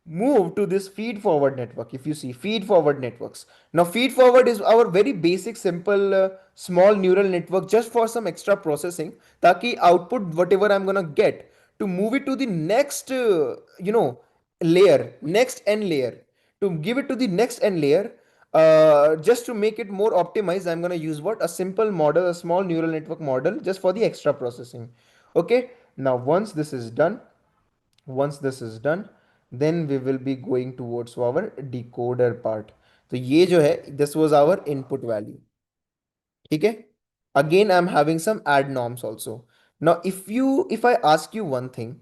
move to this feed forward network. If you see feed forward networks, now feed forward is our very basic simple small neural network just for some extra processing, taki output whatever I'm gonna get to move it to the next layer, next n layer, to give it to the next n layer. Just to make it more optimized, I'm gonna use what, a simple model, a small neural network model just for the extra processing. Okay, now once this is done, then we will be going towards our decoder part. तो ये जो है, this was our input value. ठीक है? Again I'm having some add norms also. Now if I ask you one thing,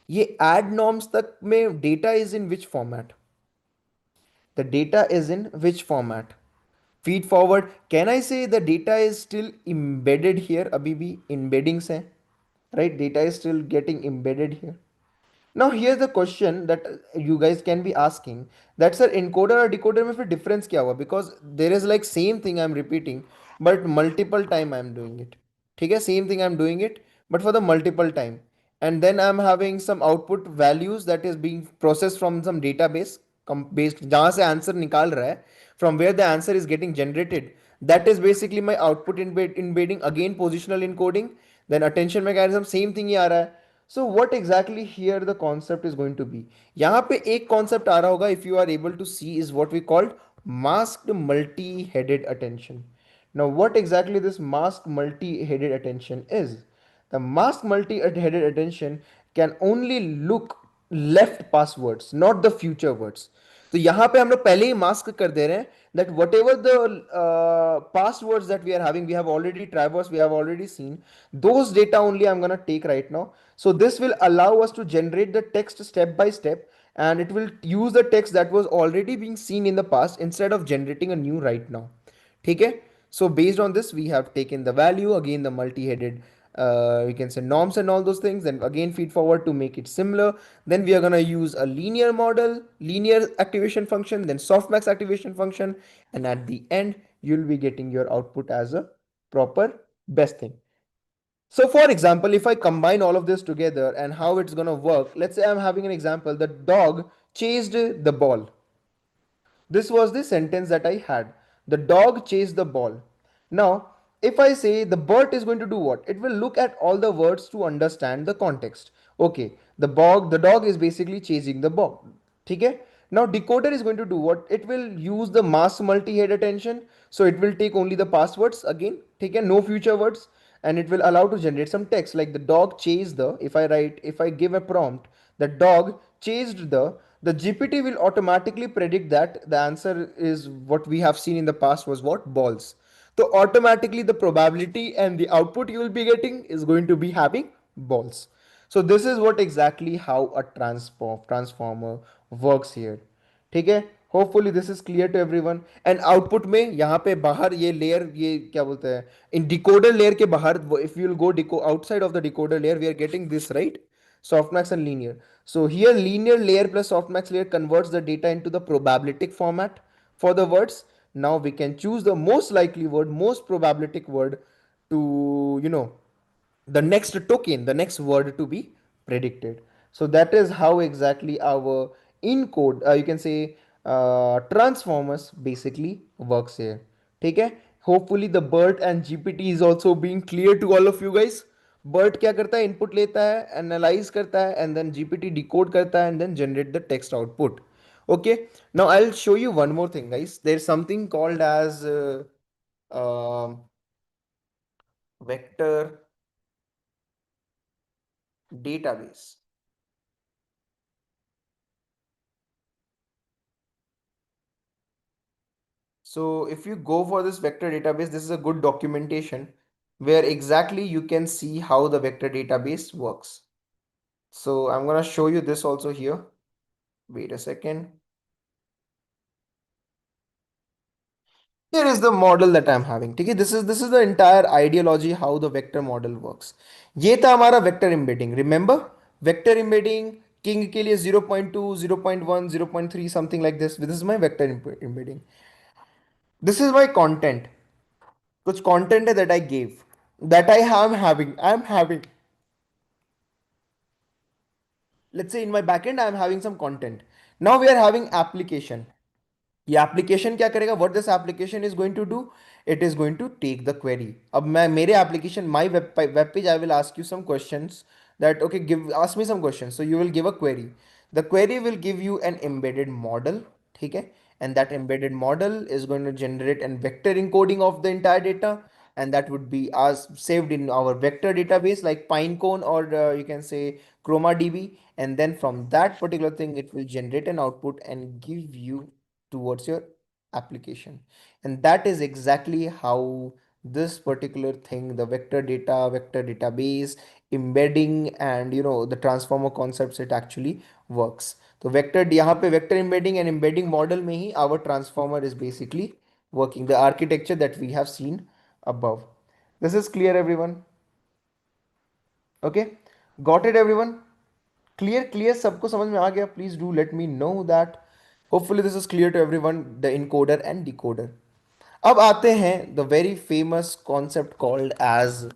ये add norms तक में data is in which format? The data is in which format? Feed forward, can I say the data is still embedded here? अभी भी embeddings है, right? Data is still getting embedded here. Now here's the question that you guys can be asking, that sir, encoder or decoder में फिर difference क्या हुआ? Because there is like same thing I'm repeating but multiple time I'm doing it. ठीक है, same thing I'm doing it but for the multiple time, and then I'm having some output values that is being processed from some database based जहाँ से answer निकाल रहा है, from where the answer is getting generated, that is basically my output embedding, again positional encoding, then attention mechanism, same thing ही आ रहा है. So what exactly here the concept is going to be? यहाँ पे एक concept आ रहा होगा, if you are able to see, is what we called masked multi-headed attention. Now what exactly this masked multi-headed attention is? The masked multi-headed attention can only look left past words, not the future words. तो यहाँ पे हम लोग पहले ही mask कर दे रहे हैं that whatever the past words that we have already traversed, we have already seen, those data only I'm gonna take right now. So this will allow us to generate the text step by step, and it will use the text that was already being seen in the past instead of generating a new right now. ठीक है? So based on this, we have taken the value, again the multi-headed, we can say norms and all those things, then again feed forward to make it similar. Then we are going to use a linear model, linear activation function, then softmax activation function, and at the end, you'll be getting your output as a proper best thing. So for example, if I combine all of this together and how it's going to work, let's say I'm having an example, the dog chased the ball. This was the sentence that I had. The dog chased the ball. Now, if I say the bird is going to do what? It will look at all the words to understand the context. Okay, the dog is basically chasing the ball. Okay? Now decoder is going to do what? It will use the mass multi-head attention. So it will take only the passwords again. Okay? No future words. And it will allow to generate some text like the dog chased the, if I give a prompt, the dog chased the GPT will automatically predict that the answer is what we have seen in the past was what? Balls. So automatically the probability and the output you will be getting is going to be having balls. So this is what exactly how a transformer works here. ठीक है, hopefully this is clear to everyone. And output में यहाँ पे बाहर ये layer, ये क्या बोलते हैं, इन डिकोडर लेयर के बाहर, if you will go outside of the decoder layer, we are getting this, right? Softmax and linear. So here linear layer plus softmax layer converts the data into the probabilistic format for the words. Now we can choose the most likely word, most probabilistic word to, you know, the next token, the next word to be predicted. So that is how exactly our encode, you can say, transformers basically works here. ठीक है? Hopefully the BERT and GPT is also being clear to all of you guys. BERT क्या करता है? Input लेता है, analyze करता है, and then GPT decode करता है, and then generate the text output. Okay. Now I'll show you one more thing, guys. There's something called as uh, vector database. So if you go for this vector database, this is a good documentation where exactly you can see how the vector database works. So I'm going to show you this also here. Wait a second. Here is the model that I'm having. ठीक है, this is the entire ideology how the vector model works. ये था हमारा vector embedding. Remember, vector embedding king के लिए 0.2, 0.1, 0.3 something like this. This is my vector embedding. This is my content. कुछ content है that I gave, that I'm having. Let's say in my backend I'm having some content. Now we are having application. ये application क्या करेगा, what this application is going to do, it is going to take the query. अब मैं मेरे application my web page I will ask you some questions that okay, give ask me some questions, so you will give a query. The query will give you an embedded model, ठीक है, and that embedded model is going to generate a vector encoding of the entire data, and that would be as saved in our vector database like Pinecone, or you can say ChromaDB, and then from that particular thing it will generate an output and give you towards your application. And that is exactly how this particular thing, the vector data, vector database, embedding, and the transformer concepts, it actually works. So vector यहाँ पे vector embedding and embedding model में ही our transformer is basically working, the architecture that we have seen above. This is clear, everyone? Okay, got it, everyone? Clear, सबको समझ में आ गया? Please do let me know that. Hopefully this is clear to everyone, the encoder and decoder. अब आते हैं the very famous concept called as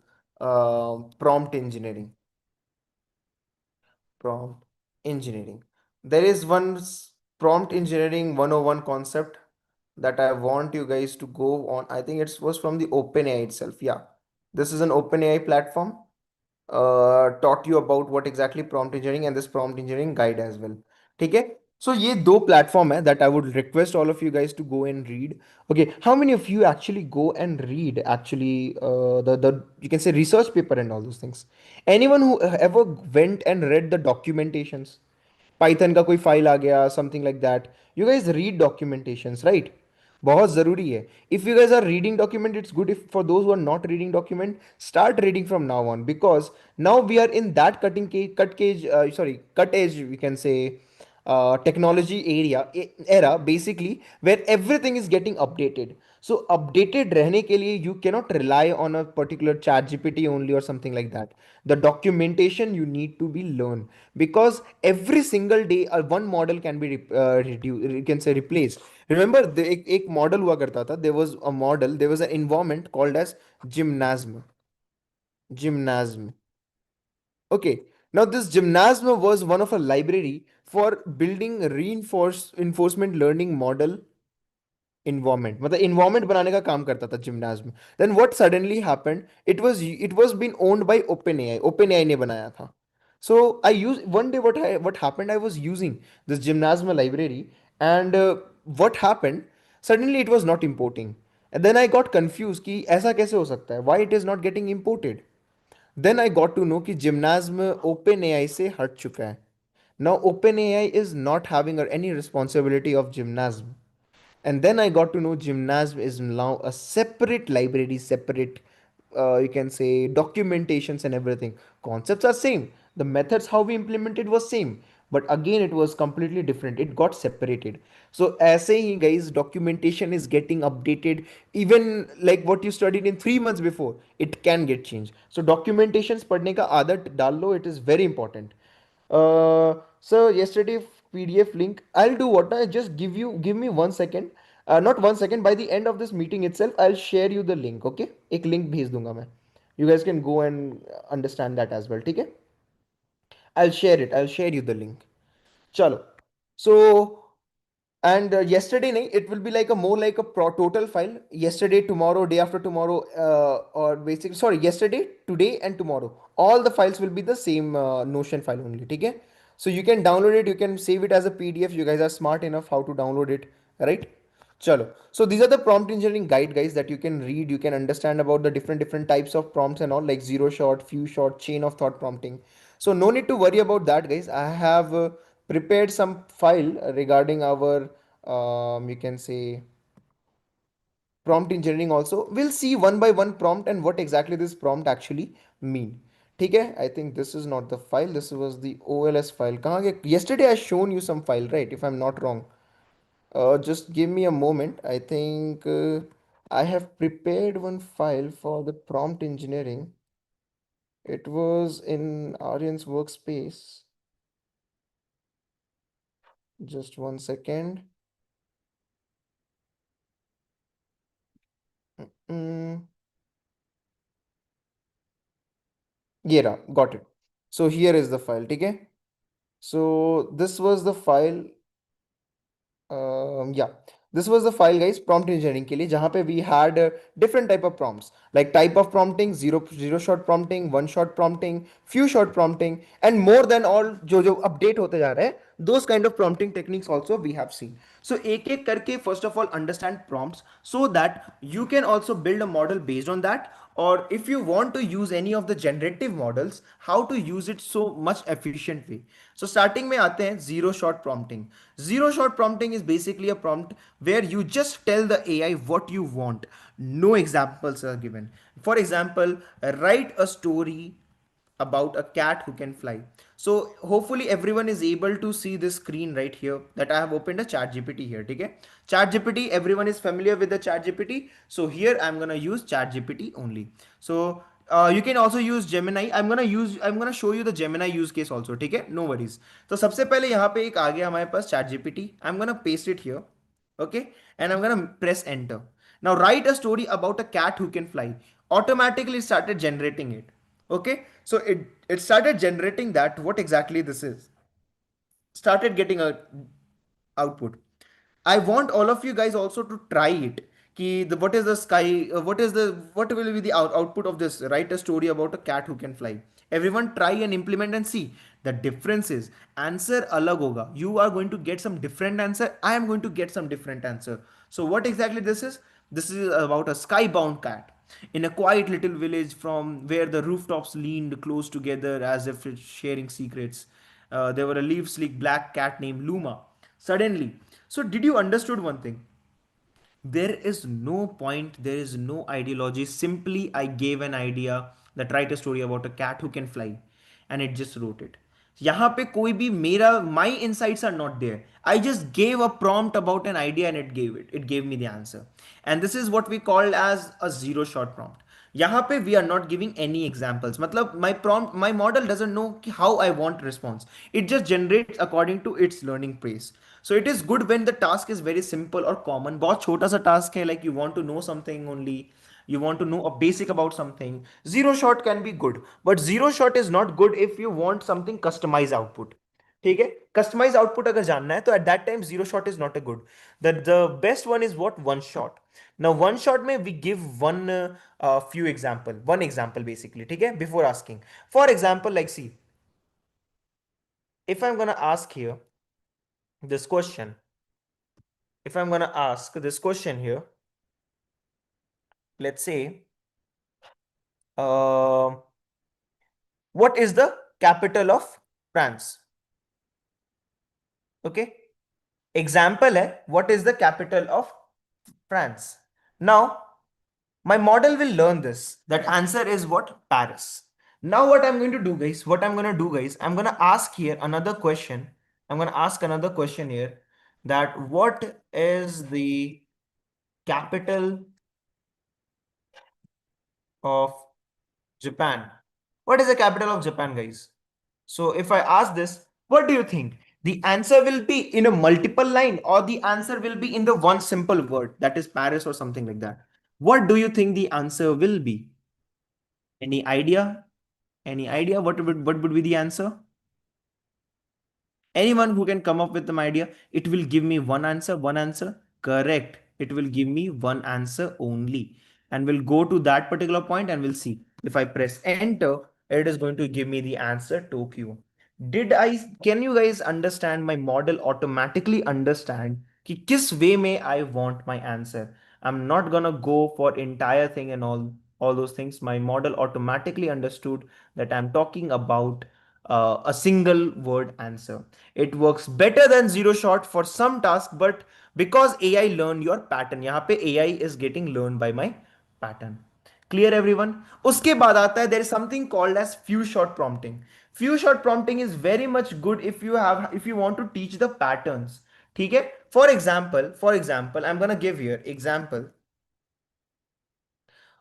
prompt engineering. Prompt engineering. There is prompt engineering 101 concept that I want you guys to go on. I think it was from the OpenAI itself. Yeah, this is an OpenAI platform. Taught you about what exactly prompt engineering, and this prompt engineering guide as well. ठीक है? So ये दो platform है that I would request all of you guys to go and read. Okay, how many of you actually go and read actually the you can say research paper and all those things? Anyone who ever went and read the documentations? Python का कोई file आ गया, something like that. You guys read documentations, right? बहुत ज़रूरी है. If you guys are reading document, it's good. If for those who are not reading document, start reading from now on, because now we are in that cut edge, we can say technology era basically, where everything is getting updated. So updated रहने के लिए you cannot rely on a particular chat gpt only or something like that. The documentation you need to be learned, because every single day one model can be reduced, you can say replaced. Remember एक model हुआ करता था, there was a model, there was an environment called as gymnasm. Okay, now this gymnasm was one of a library for building reinforced enforcement learning model environment. मतलब environment बनाने का काम करता था gymnasm. Then what suddenly happened? It was being owned by OpenAI. OpenAI ने बनाया था. So I used one day, what happened? I was using this gymnasm library, and what happened? Suddenly it was not importing, and then I got confused कि ऐसा कैसे हो सकता है? Why it is not getting imported? Then I got to know कि जिम्नाज्म OpenAI से हट चुका है. Now OpenAI is not having any responsibility of Gymnasm. And then I got to know Gymnasm is now a separate library, separate, you can say, documentations and everything. Concepts are same. The methods how we implemented was same. But again, it was completely different. It got separated. So ऐसे ही guys, documentation is getting updated. Even like what you studied in 3 months before, it can get changed. So documentations पढ़ने का आदत डाल लो. It is very important. So yesterday PDF link. I'll do what I just give me 1 second. Not 1 second. By the end of this meeting itself, I'll share you the link. Okay? एक link भेज दूंगा मैं. You guys can go and understand that as well. ठीक है? I'll share it. I'll share you the link. Chalo. So, and yesterday nahi, it will be like a more like a total file. Yesterday, tomorrow, day after tomorrow, or basically, sorry, yesterday, today, and tomorrow. All the files will be the same Notion file only. Okay? So you can download it. You can save it as a PDF. You guys are smart enough how to download it, right? Chalo. So these are the prompt engineering guide, guys, that you can read. You can understand about the different types of prompts and all, like zero shot, few shot, chain of thought prompting. So no need to worry about that, guys. I have prepared some file regarding our, you can say, prompt engineering also. We'll see one by one prompt and what exactly this prompt actually mean. ठीक है? I think this is not the file. This was the OLS file. कहाँ गया? Yesterday I shown you some file, right? If I'm not wrong. Just give me a moment. I think I have prepared one file for the prompt engineering. It was in Aryan's workspace. Just 1 second. Mm, yeah, got it. So here is the file. Okay. So this was the file. Yeah, this was the file guys, prompt engineering के लिए, जहाँ पे we had different type of prompts, like type of prompting, zero shot prompting, one shot prompting, few shot prompting, and more than all जो update होते जा रहे हैं, those kind of prompting techniques also we have seen. So एक एक करके first of all understand prompts so that you can also build a model based on that, or if you want to use any of the generative models, how to use it so much efficient way. So starting में आते हैं zero shot prompting. Zero shot prompting is basically a prompt where you just tell the AI what you want. No examples are given. For example, write a story about a cat who can fly. So hopefully everyone is able to see this screen right here that I have opened a chat GPT here. Okay? Chat GPT, everyone is familiar with the chat GPT. So here I'm gonna use chat GPT only. So you can also use Gemini. I'm gonna show you the Gemini use case also. ठीक है? No worries. तो सबसे पहले यहाँ पे एक आ गया हमारे पास chat GPT. I'm gonna paste it here. Okay, and I'm gonna press enter. Now write a story about a cat who can fly. Automatically started generating it. Okay, so it started generating that what exactly this is, started getting a output. I want all of you guys also to try it. What is the sky? What will be the output of this? Write a story about a cat who can fly. Everyone try and implement and see. The difference is answer alag hoga. You are going to get some different answer. I am going to get some different answer. So what exactly this is? This is about a skybound cat in a quiet little village from where the rooftops leaned close together as if it's sharing secrets. There were a leaf sleek black cat named Luma. Suddenly, so did you understood one thing? There is no point, there is no ideology. Simply, I gave an idea that write a story about a cat who can fly, and it just wrote it. यहाँ पे कोई भी मेरा my insights are not there. I just gave a prompt about an idea and it gave me the answer. And this is what we call as a zero shot prompt. यहाँ पे we are not giving any examples. मतलब my model doesn't know how I want response. It just generates according to its learning pace. So it is good when the task is very simple or common. बहुत छोटा सा task है, like you want to know something only, you want to know a basic about something. Zero shot can be good, but zero shot is not good if you want something customized output. ठीक है, customise output अगर जानना है तो at that time zero shot is not a good. The best one is what, one shot. Now one shot में we give few example, one example basically. ठीक है, before asking for example, like see, if I'm gonna ask here this question, if I'm gonna ask this question here, let's say, uh, what is the capital of France? Okay, example है, what is the capital of France? Now my model will learn this, that answer is what, Paris. Now what I'm going to do guys, I'm going to ask here another question. I'm going to ask another question here, that what is the capital of Japan? What is the capital of Japan, guys? So if I ask this, what do you think? The answer will be in a multiple line, or the answer will be in the one simple word, that is Paris or something like that. What do you think the answer will be? Any idea? Any idea what would be the answer? Anyone who can come up with an idea, it will give me one answer, one answer. Correct. It will give me one answer only. And we'll go to that particular point and we'll see. If I press enter, it is going to give me the answer Tokyo. Can you guys understand my model automatically understand कि किस way में I want my answer? I'm not gonna go for entire thing and all those things. My model automatically understood that I'm talking about a single word answer. It works better than zero shot for some task, but because AI learn your pattern, यहाँ पे AI is getting learned by my pattern. Clear everyone? उसके बाद आता है, there is something called as few shot prompting. Few shot prompting is very much good if you want to teach the patterns. ठीक है? For example, I'm gonna give here example.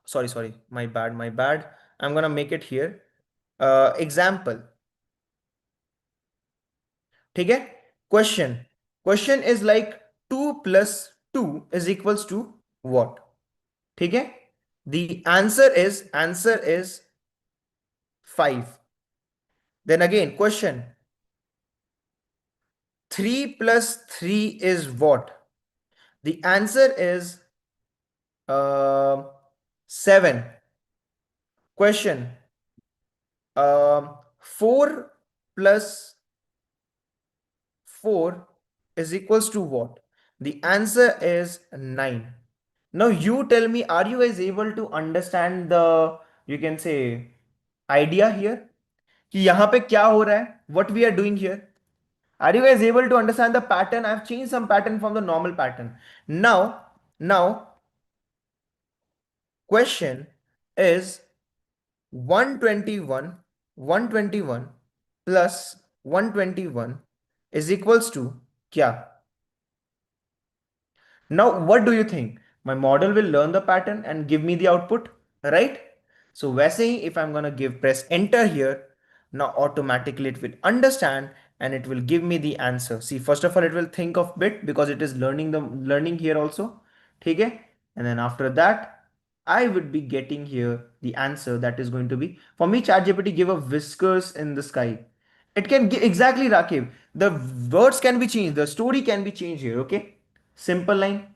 Sorry, my bad. I'm gonna make it here. Example. ठीक है, question, question is like 2 + 2 is equals to what. ठीक है, the answer is 5. Then again question, 3 plus 3 is what? The answer is uh, 7. Question. 4 plus 4 is equals to what? The answer is 9. Now you tell me, are you guys able to understand the, you can say, idea here? कि यहाँ पे क्या हो रहा है? What we are doing here? Are you guys able to understand the pattern? I've changed some pattern from the normal pattern. Now, question is 121, 121 plus 121 is equals to क्या? Now, what do you think? My model will learn the pattern and give me the output, right? So, वैसे ही if I'm gonna give press enter here, now automatically it will understand and it will give me the answer. See, first of all, it will think of bit because it is learning here also. ठीक है? And then after that, I would be getting here the answer that is going to be for me. ChatGPT give a whiskers in the sky. It can give exactly Rakib. The words can be changed, the story can be changed here. Okay, simple line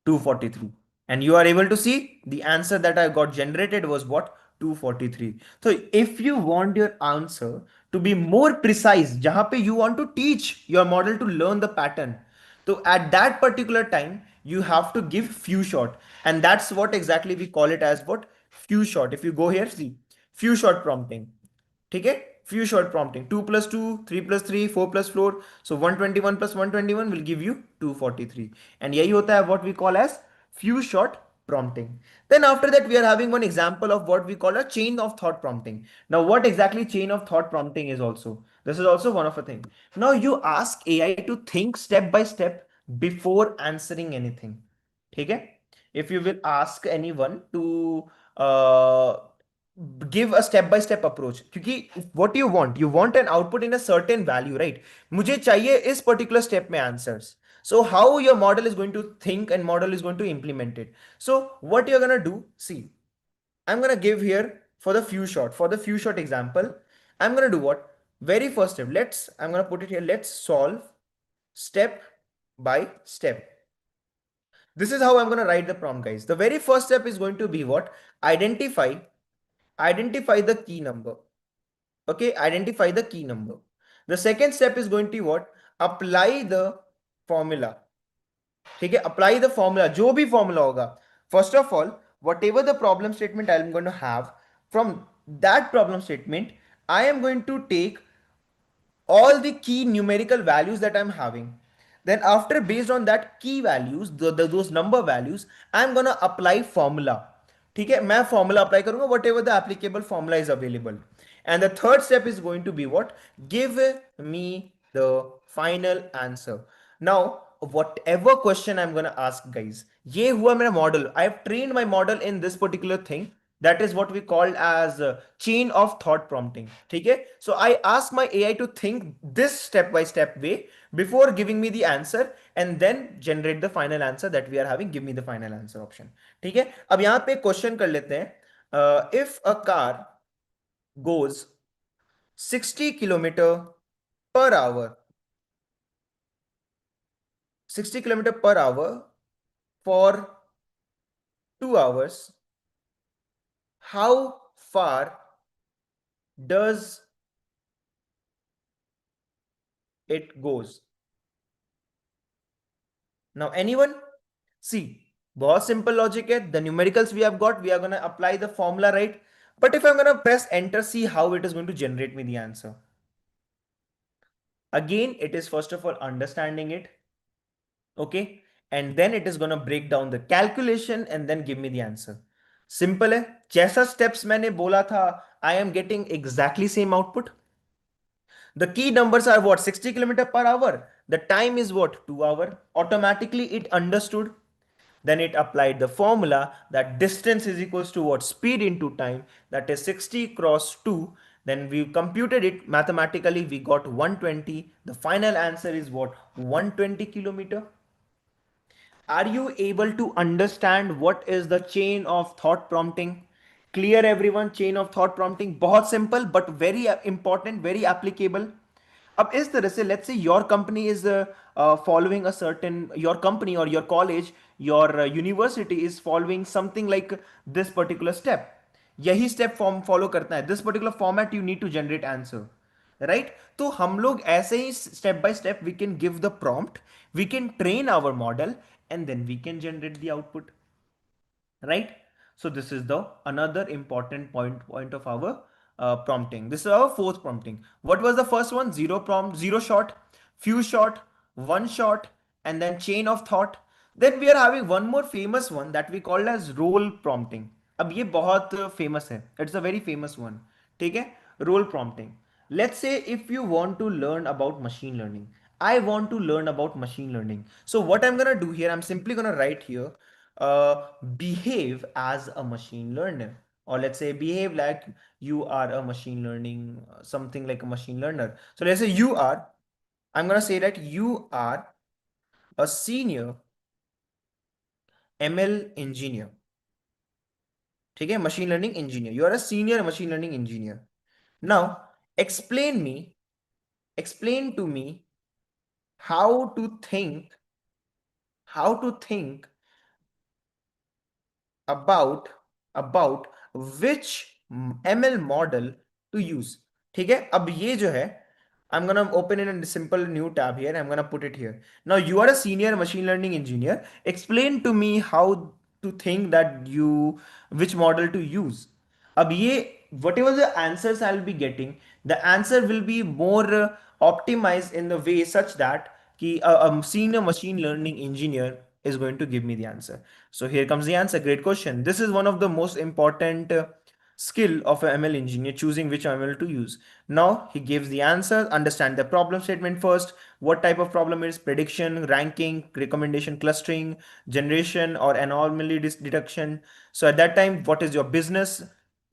243, and you are able to see the answer that I got generated was what? 243. So if you want your answer to be more precise, jahan pe you want to teach your model to learn the pattern, so at that particular time you have to give few shot, and that's what exactly we call it as what? Few shot. If you go here, see, few shot prompting. ठीक है, few short prompting, 2 plus 2, 3 plus 3, 4 plus 4, so 121 plus 121 will give you 243, and यही होता है what we call as few short prompting. Then after that we are having one example of what we call a chain of thought prompting. Now what exactly chain of thought prompting is also, this is also one of a thing. Now you ask AI to think step by step before answering anything. ठीक है, if you will ask anyone to uh, give a step by step approach, क्योंकि what you want an output in a certain value, right? मुझे चाहिए इस particular step में answers. So how your model is going to think and model is going to implement it. So what you're going to do, see, I'm going to give here for the few shot example. I'm going to do what? Very first step, I'm going to put it here, let's solve step by step. This is how I'm going to write the prompt, guys. The very first step is going to be what? Identify the key number. Okay, identify the key number. The second step is going to be what? Apply the formula. ठीक है, apply the formula, जो भी formula होगा. First of all, whatever the problem statement I am going to have, from that problem statement I am going to take all the key numerical values that I'm having. Then after, based on that key values, those number values, I'm gonna apply formula. ठीक है, मैं formula apply करूंगा, whatever the applicable formula is available. And the third step is going to be what? Give me the final answer. Now whatever question I'm gonna ask, guys, ये हुआ मेरा model. I have trained my model in this particular thing. That is what we call as chain of thought prompting. ठीक है, so I ask my AI to think this step by step way before giving me the answer, and then generate the final answer that we are having. Give me the final answer option. ठीक है, अब यहां पे question कर लेते हैं. If a car goes 60 kilometer per hour, 60 kilometer per hour for 2 hours, how far does it goes? Now anyone? See, बहुत simple logic है. The numericals we have got, we are going to apply the formula, right? But if I'm going to press enter, see how it is going to generate me the answer. Again, it is first of all understanding it. Okay, and then it is going to break down the calculation and then give me the answer. Simple है. जैसा steps मैंने बोला था, I am getting exactly same output. The key numbers are what? 60 kilometer per hour. The time is what? 2 hours. Automatically it understood. Then it applied the formula that distance is equals to what? Speed into time. That is 60 cross 2. Then we computed it mathematically. We got 120. The final answer is what? 120 kilometer. Are you able to understand what is the chain of thought prompting? Clear everyone, chain of thought prompting. बहुत simple but very important, very applicable. अब इस तरह से let's say your company is following a certain, your company और your college, your university is following something like this particular step, यही step form follow करता है, this particular format you need to generate answer, right? तो हम लोग ऐसे ही step by step we can give the prompt, we can train our model and then we can generate the output, right? So this is the another important point of our prompting. This is our fourth prompting. What was the first one? Zero prompt, zero shot, few shot, one shot, and then chain of thought. Then we are having one more famous one that we call as role prompting. अब ये बहुत famous है, it's a very famous one, ठीक है? Role prompting. Let's say if you want to learn about machine learning, I want to learn about machine learning. So what I'm gonna do here, I'm simply gonna write here, behave as a machine learner, or let's say behave like you are a machine learning, something like a machine learner. So let's say you are, I'm gonna say that you are a senior ML engineer, ठीक है? machine learning engineer, you are a senior machine learning engineer. Now explain me, explain to me how to think, how to think about about which ML model to use, ठीक है? अब ये जो है, I'm gonna open in a simple new tab here, I'm gonna put it here. Now you are a senior machine learning engineer, explain to me how to think that you, which model to use. अब ये whatever the answers I'll be getting, the answer will be more optimized in the way such that कि a senior machine learning engineer is going to give me the answer. So here comes the answer. Great question. This is one of the most important skill of an ML engineer, choosing which ML to use. Now he gives the answer. Understand the problem statement first. What type of problem is prediction, ranking, recommendation, clustering, generation, or anomaly detection. So at that time, what is your business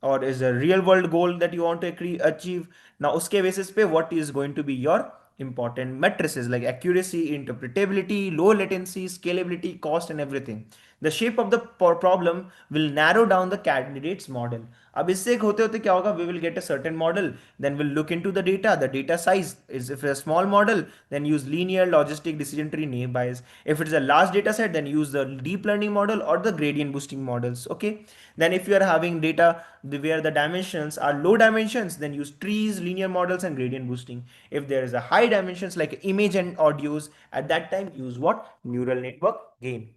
or is a real world goal that you want to achieve? Now uske basis pe what is going to be your important matrices like accuracy, interpretability, low latency, scalability, cost, and everything. The shape of the problem will narrow down the candidate's model. अब इससे होते होते क्या होगा? We will get a certain model, then we'll look into the data size is, if it's a small model, then use linear, logistic, decision tree, naive Bayes. If it's a large data set, then use the deep learning model or the gradient boosting models. Okay. Then if you are having data where the dimensions are low dimensions, then use trees, linear models, and gradient boosting. If there is a high dimensions like image and audios, at that time use what? Neural network gain.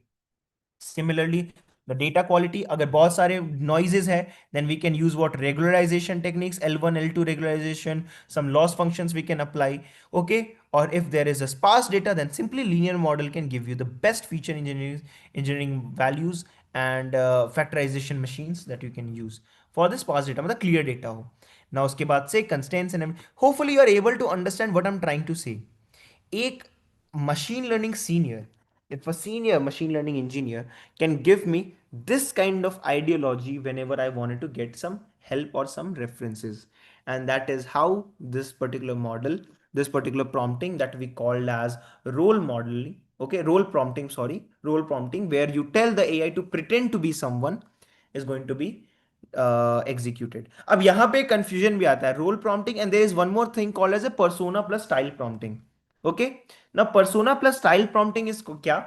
Similarly, the data quality, अगर बहुत सारे noises है, then we can use what? Regularization techniques, L1, L2 regularization, some loss functions we can apply. Okay. Or if there is a sparse data, then simply linear model can give you the best feature engineering values and factorization machines that you can use for the sparse data, मतलब clear data हो. Now उसके बाद से constraints and hopefully you are able to understand what I'm trying to say. एक machine learning senior, if a senior machine learning engineer can give me this kind of ideology whenever I wanted to get some help or some references, and that is how this particular model, this particular prompting that we called as role modeling, okay, role prompting, sorry, role prompting, where you tell the AI to pretend to be someone, is going to be executed. अब यहाँ पे confusion भी आता है, role prompting, and there is one more thing called as a persona plus style prompting. Okay. Now persona plus style prompting is क्या?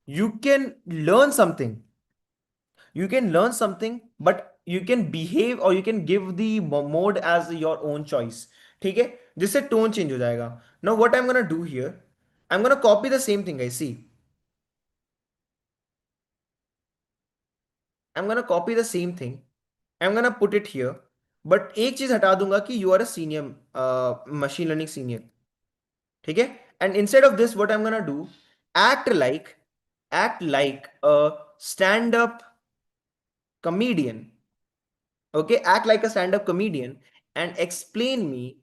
You can learn something, you can learn something, but you can behave or you can give the mode as your own choice, ठीक है? जिससे tone change हो जाएगा. Now what I'm gonna do here, I'm gonna copy the same thing, guys. See, I'm gonna copy the same thing, I'm gonna put it here, but एक चीज हटा दूंगा कि you are a senior machine learning senior, ठीक है? And instead of this, what I'm gonna do, act like act like a stand-up comedian. Okay, act like a stand-up comedian and explain me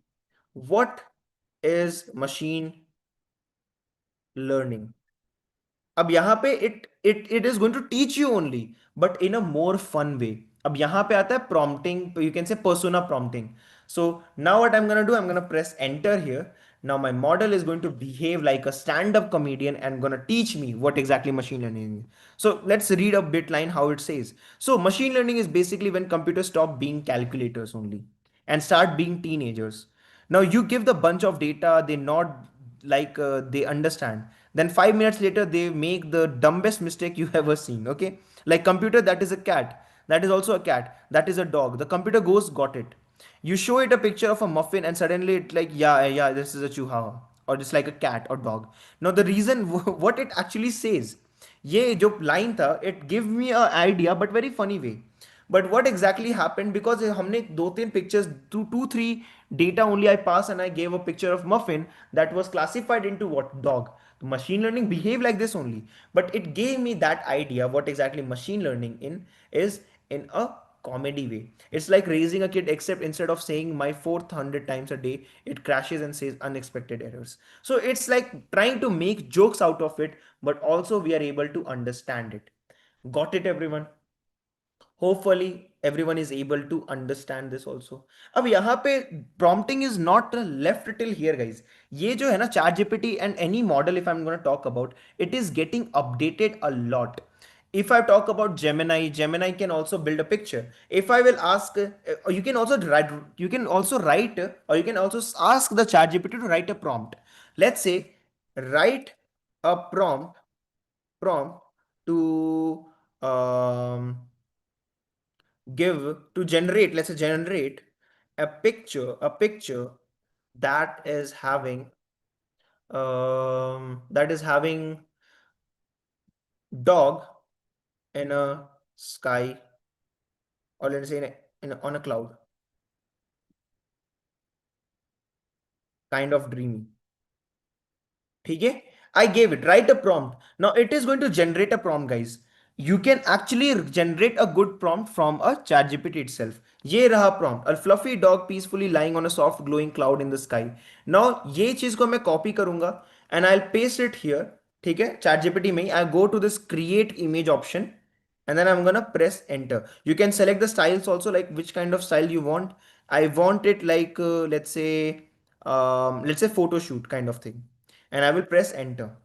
what is machine learning. अब यहाँ पे it is going to teach you only, but in a more fun way. अब यहाँ पे आता है prompting, you can say persona prompting. So now what I'm gonna do, I'm gonna press enter here. Now my model is going to behave like a stand-up comedian and gonna teach me what exactly machine learning is. So let's read a bit line how it says. So machine learning is basically when computers stop being calculators only and start being teenagers. Now you give the bunch of data, they nod like they understand. Then 5 minutes later, they make the dumbest mistake you ever seen. Okay, like computer, that is a cat. That is also a cat. That is a dog. The computer goes, got it. You show it a picture of a muffin, and suddenly it like, yeah, this is a chihuahua, or just like a cat or dog. Now the reason what it actually says, ये जो line था, it give me a idea, but very funny way. But what exactly happened, because हमने दो तीन pictures, two three data only I passed, and I gave a picture of muffin that was classified into what, dog. Machine learning behave like this only, but it gave me that idea what exactly machine learning in is in a comedy way. It's like raising a kid, except instead of saying my 400 times a day, it crashes and says unexpected errors. So it's like trying to make jokes out of it, but also we are able to understand it. Got it, everyone? Hopefully everyone is able to understand this also. अब यहाँ पे prompting is not left till here, guys. ये जो है ना, ChatGPT and any model, if I'm going to talk about, it is getting updated a lot. If I talk about Gemini can also build a picture. If I will ask, you can also write, or you can also ask the ChatGPT to write a prompt. Let's say, write a prompt to um, give to generate, let's say, generate a picture that is having dog in a sky, or let's say on a cloud, kind of dreamy. ठीक है, I gave it, write a prompt. Now it is going to generate a prompt, guys. You can actually generate a good prompt from a chat GPT itself. ये रहा prompt, a fluffy dog peacefully lying on a soft glowing cloud in the sky. Now ये चीज को मैं copy करूंगा and I'll paste it here. ठीक है, chat GPT में I go to this create image option, and then I'm gonna press enter. You can select the styles also, like which kind of style you want. I want it like let's say photo shoot kind of thing, and I will press enter.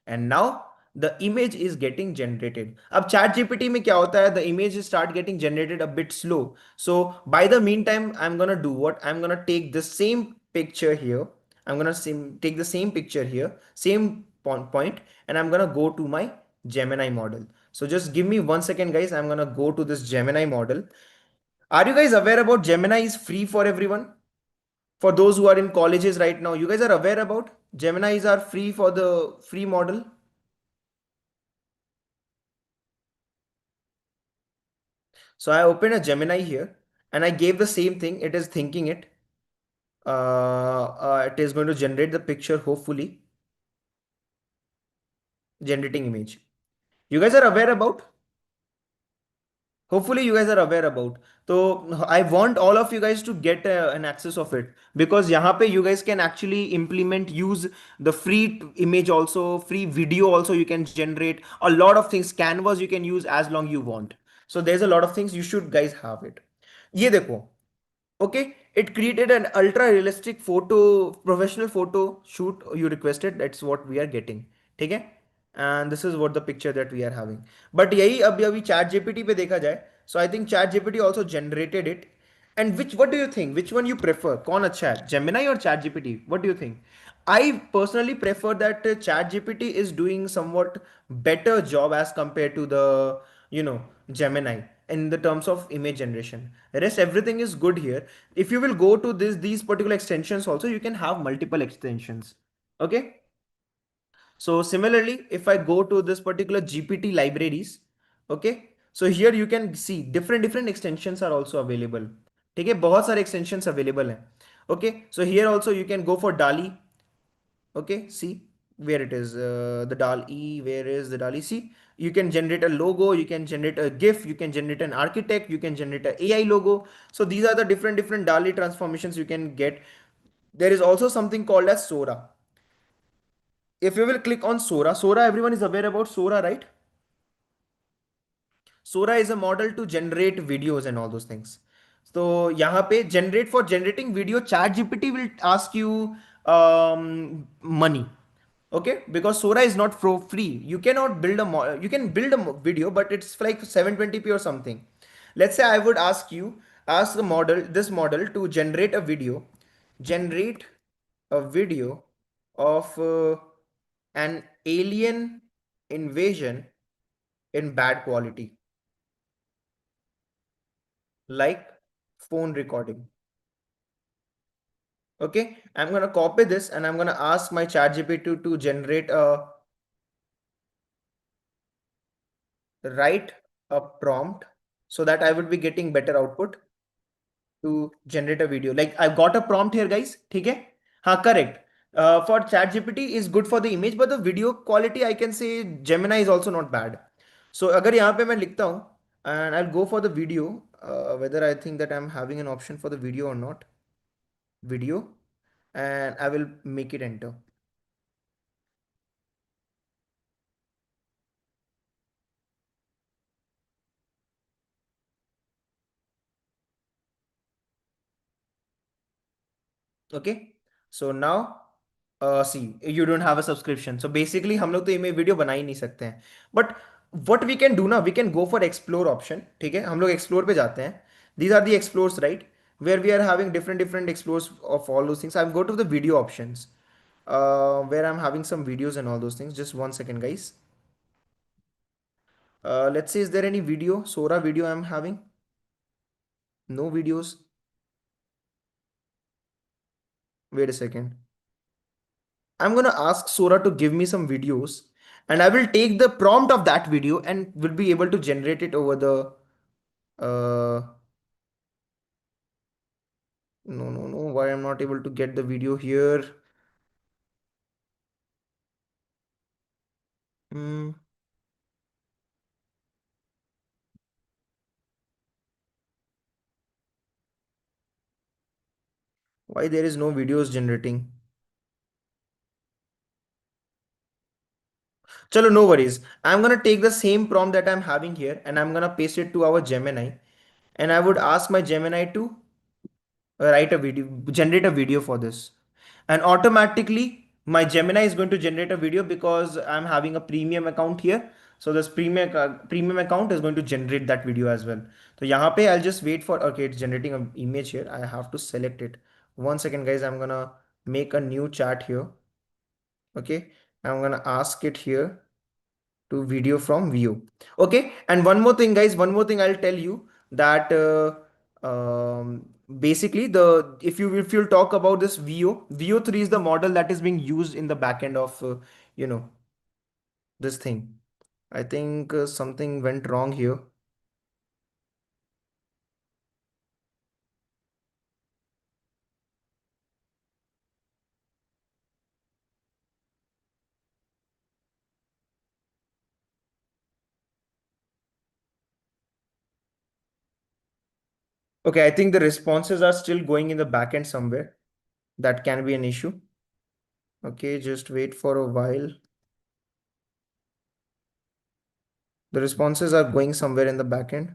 And now the image is getting generated. अब chat gpt में क्या होता है, the image start getting generated a bit slow. So by the meantime, I'm gonna do what, I'm gonna take the same picture here, I'm gonna take the same picture here, same point, and I'm gonna go to my Gemini model. So just give me 1 second, guys. I'm gonna go to this Gemini model. Are you guys aware about Gemini is free for everyone? For those who are in colleges right now, you guys are aware about Geminis are free for the free model. So I opened a Gemini here and I gave the same thing. It is thinking it. It is going to generate the picture, hopefully. Generating image. You guys are aware about? Hopefully you guys are aware about. So I want all of you guys to get an access of it, because यहाँ पे you guys can actually implement, use the free image also, free video also you can generate a lot of things. Canvas you can use as long you want. So there's a lot of things, you should guys have it. ये देखो, okay, it created an ultra realistic photo, professional photo shoot you requested. That's what we are getting. ठीक है, and this is what the picture that we are having. But यही अभी अभी chat gpt पे देखा जाए, so I think chat gpt also generated it. And which, what do you think, which one you prefer, कौन अच्छा है, Gemini or chat gpt? What do you think? I personally prefer that chat gpt is doing somewhat better job as compared to the, you know, Gemini, in the terms of image generation. Rest everything is good here. If you will go to these particular extensions also, you can have multiple extensions. Okay, so similarly, if I go to this particular GPT libraries, okay, so here you can see different extensions are also available. ठीक है, बहुत सारे extensions available हैं. Okay, so here also you can go for DALI. Okay, see where it is, the DALI, where is the DALI? See, you can generate a logo, you can generate a GIF, you can generate an architect, you can generate a AI logo. So these are the different DALI transformations you can get. There is also something called as Sora. If you will click on Sora, everyone is aware about Sora, right? Sora is a model to generate videos and all those things. So यहाँ पे generate, for generating video, ChatGPT will ask you money. Okay, because Sora is not for free. You cannot build you can build a video, but it's like 720p or something. Let's say I would ask you, ask the model, this model, to generate a video of an alien invasion in bad quality, like phone recording. Okay, I'm gonna copy this and I'm gonna ask my ChatGPT to generate a write a prompt so that I would be getting better output to generate a video. Like I've got a prompt here, guys. Okay? हाँ, correct. For ChatGPT is good for the image, but the video quality I can say Gemini is also not bad. So अगर यहाँ पे मैं लिखता हूँ and I'll go for the video, whether I think that I'm having an option for the video or not. Video, and I will make it enter. Okay, so now see, you don't have a subscription, so basically हम लोग तो image video बना ही नहीं सकते हैं. But what we can do ना, we can go for explore option. ठीक है, हम लोग explore पे जाते हैं. These are the explores, right, where we are having different explores of all those things. I'll go to the video options, where I'm having some videos and all those things. Just one second, guys. Let's see, is there any video, Sora video I'm having? No videos. Wait a second. I'm gonna ask Sora to give me some videos, and I will take the prompt of that video and will be able to generate it over the no, why I'm not able to get the video here. Hmm. Why there is no videos generating? Chalo, no worries. I'm gonna take the same prompt that I'm having here and I'm gonna paste it to our Gemini, and I would ask my Gemini to write a video, generate a video for this. And automatically my Gemini is going to generate a video because I'm having a premium account here. So this premium account is going to generate that video as well. So यहाँ पे I'll just wait for, okay, it's generating an image here. I have to select it. One second, guys. I'm gonna make a new chat here. Okay. I'm gonna ask it here to video from view. Okay, and one more thing, guys, one more thing I'll tell you, that basically, the if you'll talk about this vo3 is the model that is being used in the backend of you know this thing. I think something went wrong here. Okay, I think the responses are still going in the backend somewhere. That can be an issue. Okay, just wait for a while. The responses are going somewhere in the backend.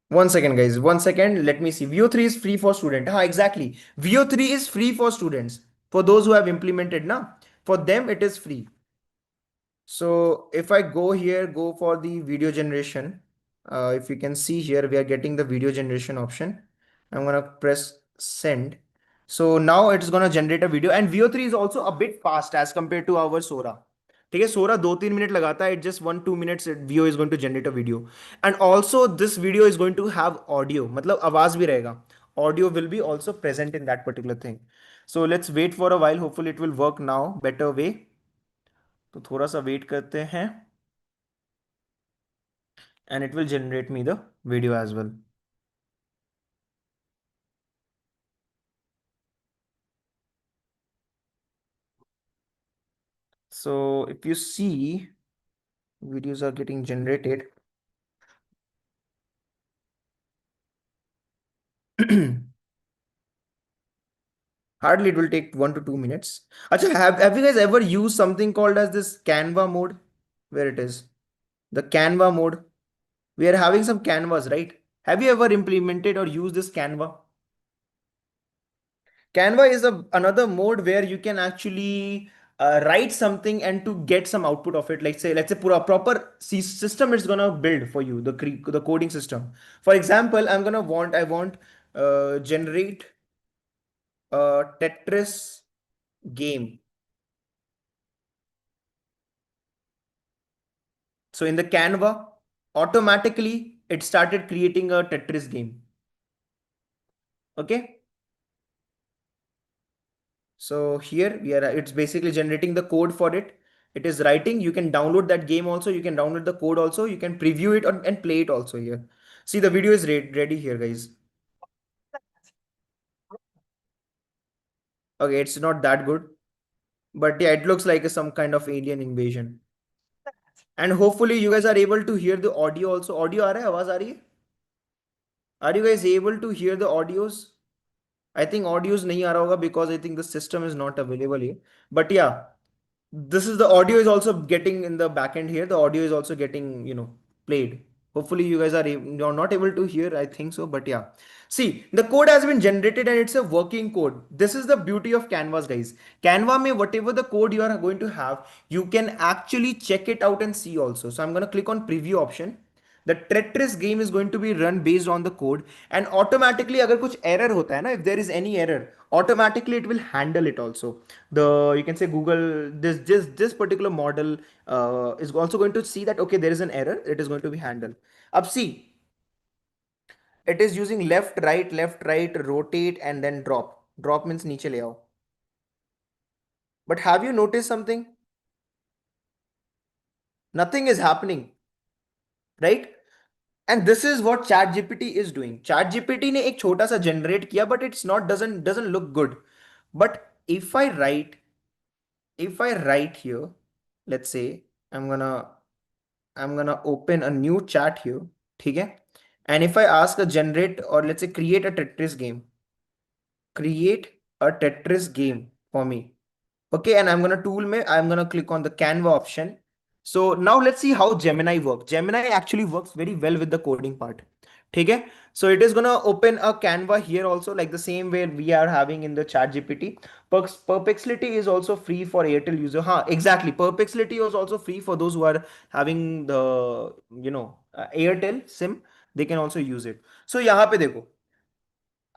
One second, guys. One second. Let me see. VO3 is free for student. Exactly. VO3 is free for students. For those who have implemented, na, for them it is free. So if I go here, go for the video generation. If you can see here, we are getting the video generation option. I'm gonna press send. So now it's gonna generate a video, and VO3 is also a bit fast as compared to our Sora. ठीक है, सोरा 2-3 minute लगाता है. It just 1-2 minutes VO is going to generate a video, and also this video is going to have audio, मतलब आवाज भी रहेगा. Audio will be also present in that particular thing. So let's wait for a while. Hopefully it will work now better way. तो थोड़ा सा wait करते हैं, and it will generate me the video as well. So if you see, videos are getting generated. Hardly it will take 1 to 2 minutes. Achha, have you guys ever used something called as this Canva mode? Where it is? The Canva mode. We are having some canvas, right? Have you ever implemented or used this Canva? Canva is another mode where you can actually write something and to get some output of it. Like say, let's say proper system is gonna build for you, the coding system. For example, I want generate a Tetris game. So in the Canva, automatically it started creating a Tetris game. Okay. So here we are, it's basically generating the code for it. It is writing. You can download that game also. You can download the code also. You can preview it and play it also here. See, the video is ready here, guys. Okay, it's not that good, but yeah, it looks like some kind of alien invasion. And hopefully you guys are able to hear the audio also. Audio आ रहा है? आवाज आ रही है? Are you guys able to hear the audios? I think audios नहीं आ रहा होगा because I think the system is not available here. But yeah, this is the audio is also getting in the back end here. The audio is also getting, played. Hopefully you guys you're not able to hear, I think so, but yeah. See, the code has been generated and it's a working code. This is the beauty of Canvas, guys. Canva may whatever the code you are going to have, you can actually check it out and see also. So I'm going to click on preview option. The Tetris game is going to be run based on the code, and automatically अगर कुछ error होता है ना, if there is any error, automatically it will handle it also. The You can say Google, this particular model is also going to see that okay, there is an error, it is going to be handled. अब see, it is using left right, rotate and then drop. Drop means नीचे ले आओ. But have you noticed something? Nothing is happening, right? And this is what ChatGPT is doing. ChatGPT ने एक छोटा सा generate किया, but it's not doesn't look good. But if I write here, let's say I'm gonna I'm gonna open a new chat here, ठीक है? And if I ask a generate or let's say create a Tetris game for me. Okay, and I'm gonna click on the Canva option. So now let's see how Gemini works. Gemini actually works very well with the coding part. Okay, so it is gonna open a Canva here also, like the same way we are having in the Chat GPT. Perplexity is also free for Airtel user. Exactly. Perplexity is also free for those who are having the Airtel SIM. They can also use it. So यहाँ पे देखो,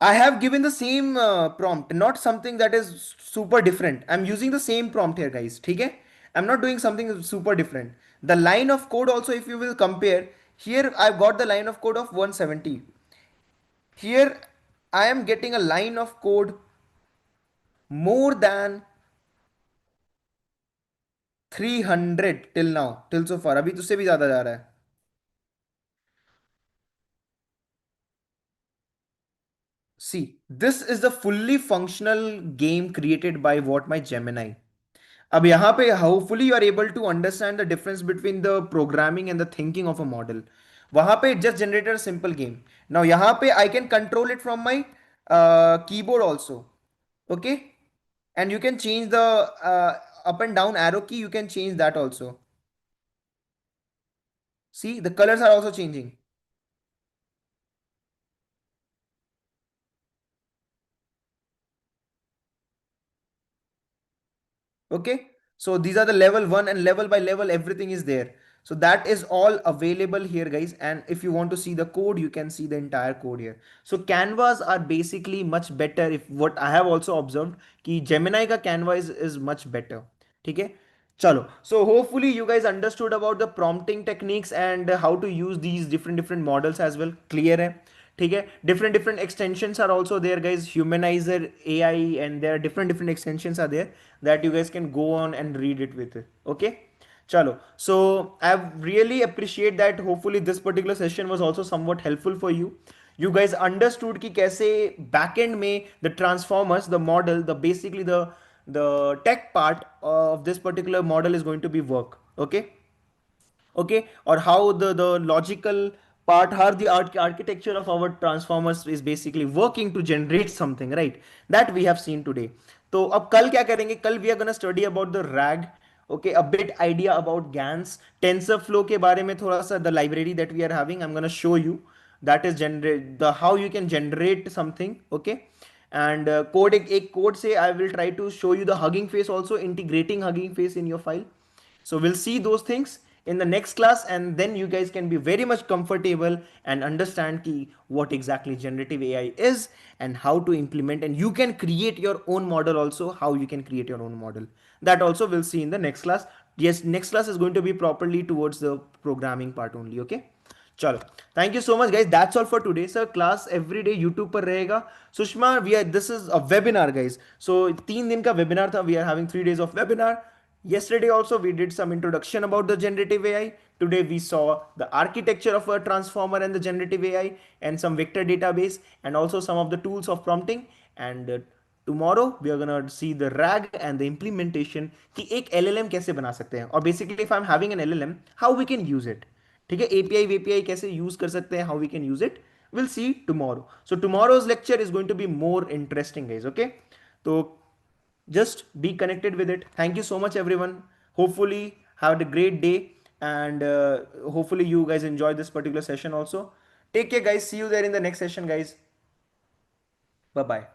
I have given the same prompt, not something that is super different. I'm using the same prompt here, guys. Okay? I'm not doing something super different. The line of code also, if you will compare, here I've got the line of code of 170. Here I am getting a line of code more than 300 till now, till so far. अभी तुझसे भी ज़्यादा जा रहा है. See, this is the fully functional game created by what my Gemini. अब यहाँ पे hopefully you are able to understand the difference between the programming and the thinking of a model. वहाँ पे it just generated a simple game. Now यहाँ पे I can control it from my keyboard also. Okay, and you can change the up and down arrow key. You can change that also. See, the colors are also changing. Okay, so these are the level 1 and level by level everything is there. So that is all available here, guys, and if you want to see the code you can see the entire code here. So canvas are basically much better. If what I have also observed कि Gemini का canva is much better. ठीक है, चलो. So hopefully you guys understood about the prompting techniques and how to use these different models as well. Clear है? ठीक है, different extensions are also there, guys. Humanizer AI, and there are different extensions are there that you guys can go on and read it with it. Okay, chalo. So I really appreciate that. Hopefully this particular session was also somewhat helpful for you. You guys understood कि कैसे backend में the transformers, the model, the basically the tech part of this particular model is going to be work. Okay, okay, or how the logical part, how the architecture of our transformers is basically working to generate something, right? That we have seen today. तो अब कल क्या करेंगे? कल we are gonna study about the RAG. Okay, a bit idea about GANs, TensorFlow के बारे में थोड़ा सा, the library that we are having I'm gonna show you. That is generate the how you can generate something. Okay, And code एक code से I will try to show you the Hugging Face, also integrating Hugging Face in your file. So we'll see those things in the next class, and then you guys can be very much comfortable and understand ki what exactly generative AI is and how to implement, and you can create your own model also, how you can create your own model. That also we'll see in the next class. Yes, next class is going to be properly towards the programming part only. Okay, चलो, thank you so much guys, that's all for today sir. Class everyday YouTube पर रहेगा। Sushma, we are, this is a webinar guys, so 3 दिन का webinar था, we are having 3 days of webinar. Yesterday also we did some introduction about the generative AI. Today we saw the architecture of a transformer and the generative AI and some vector database and also some of the tools of prompting. And tomorrow we are gonna see the RAG and the implementation कि एक LLM कैसे बना सकते हैं, और basically if I'm having an LLM, how we can use it। ठीक है, API VPI कैसे यूज कर सकते हैं, how we can use it, will see tomorrow. So tomorrow's lecture is going to be more interesting guys. Okay, तो just be connected with it. Thank you so much everyone, hopefully have a great day, and hopefully you guys enjoy this particular session also. Take care guys, see you there in the next session guys. Bye bye.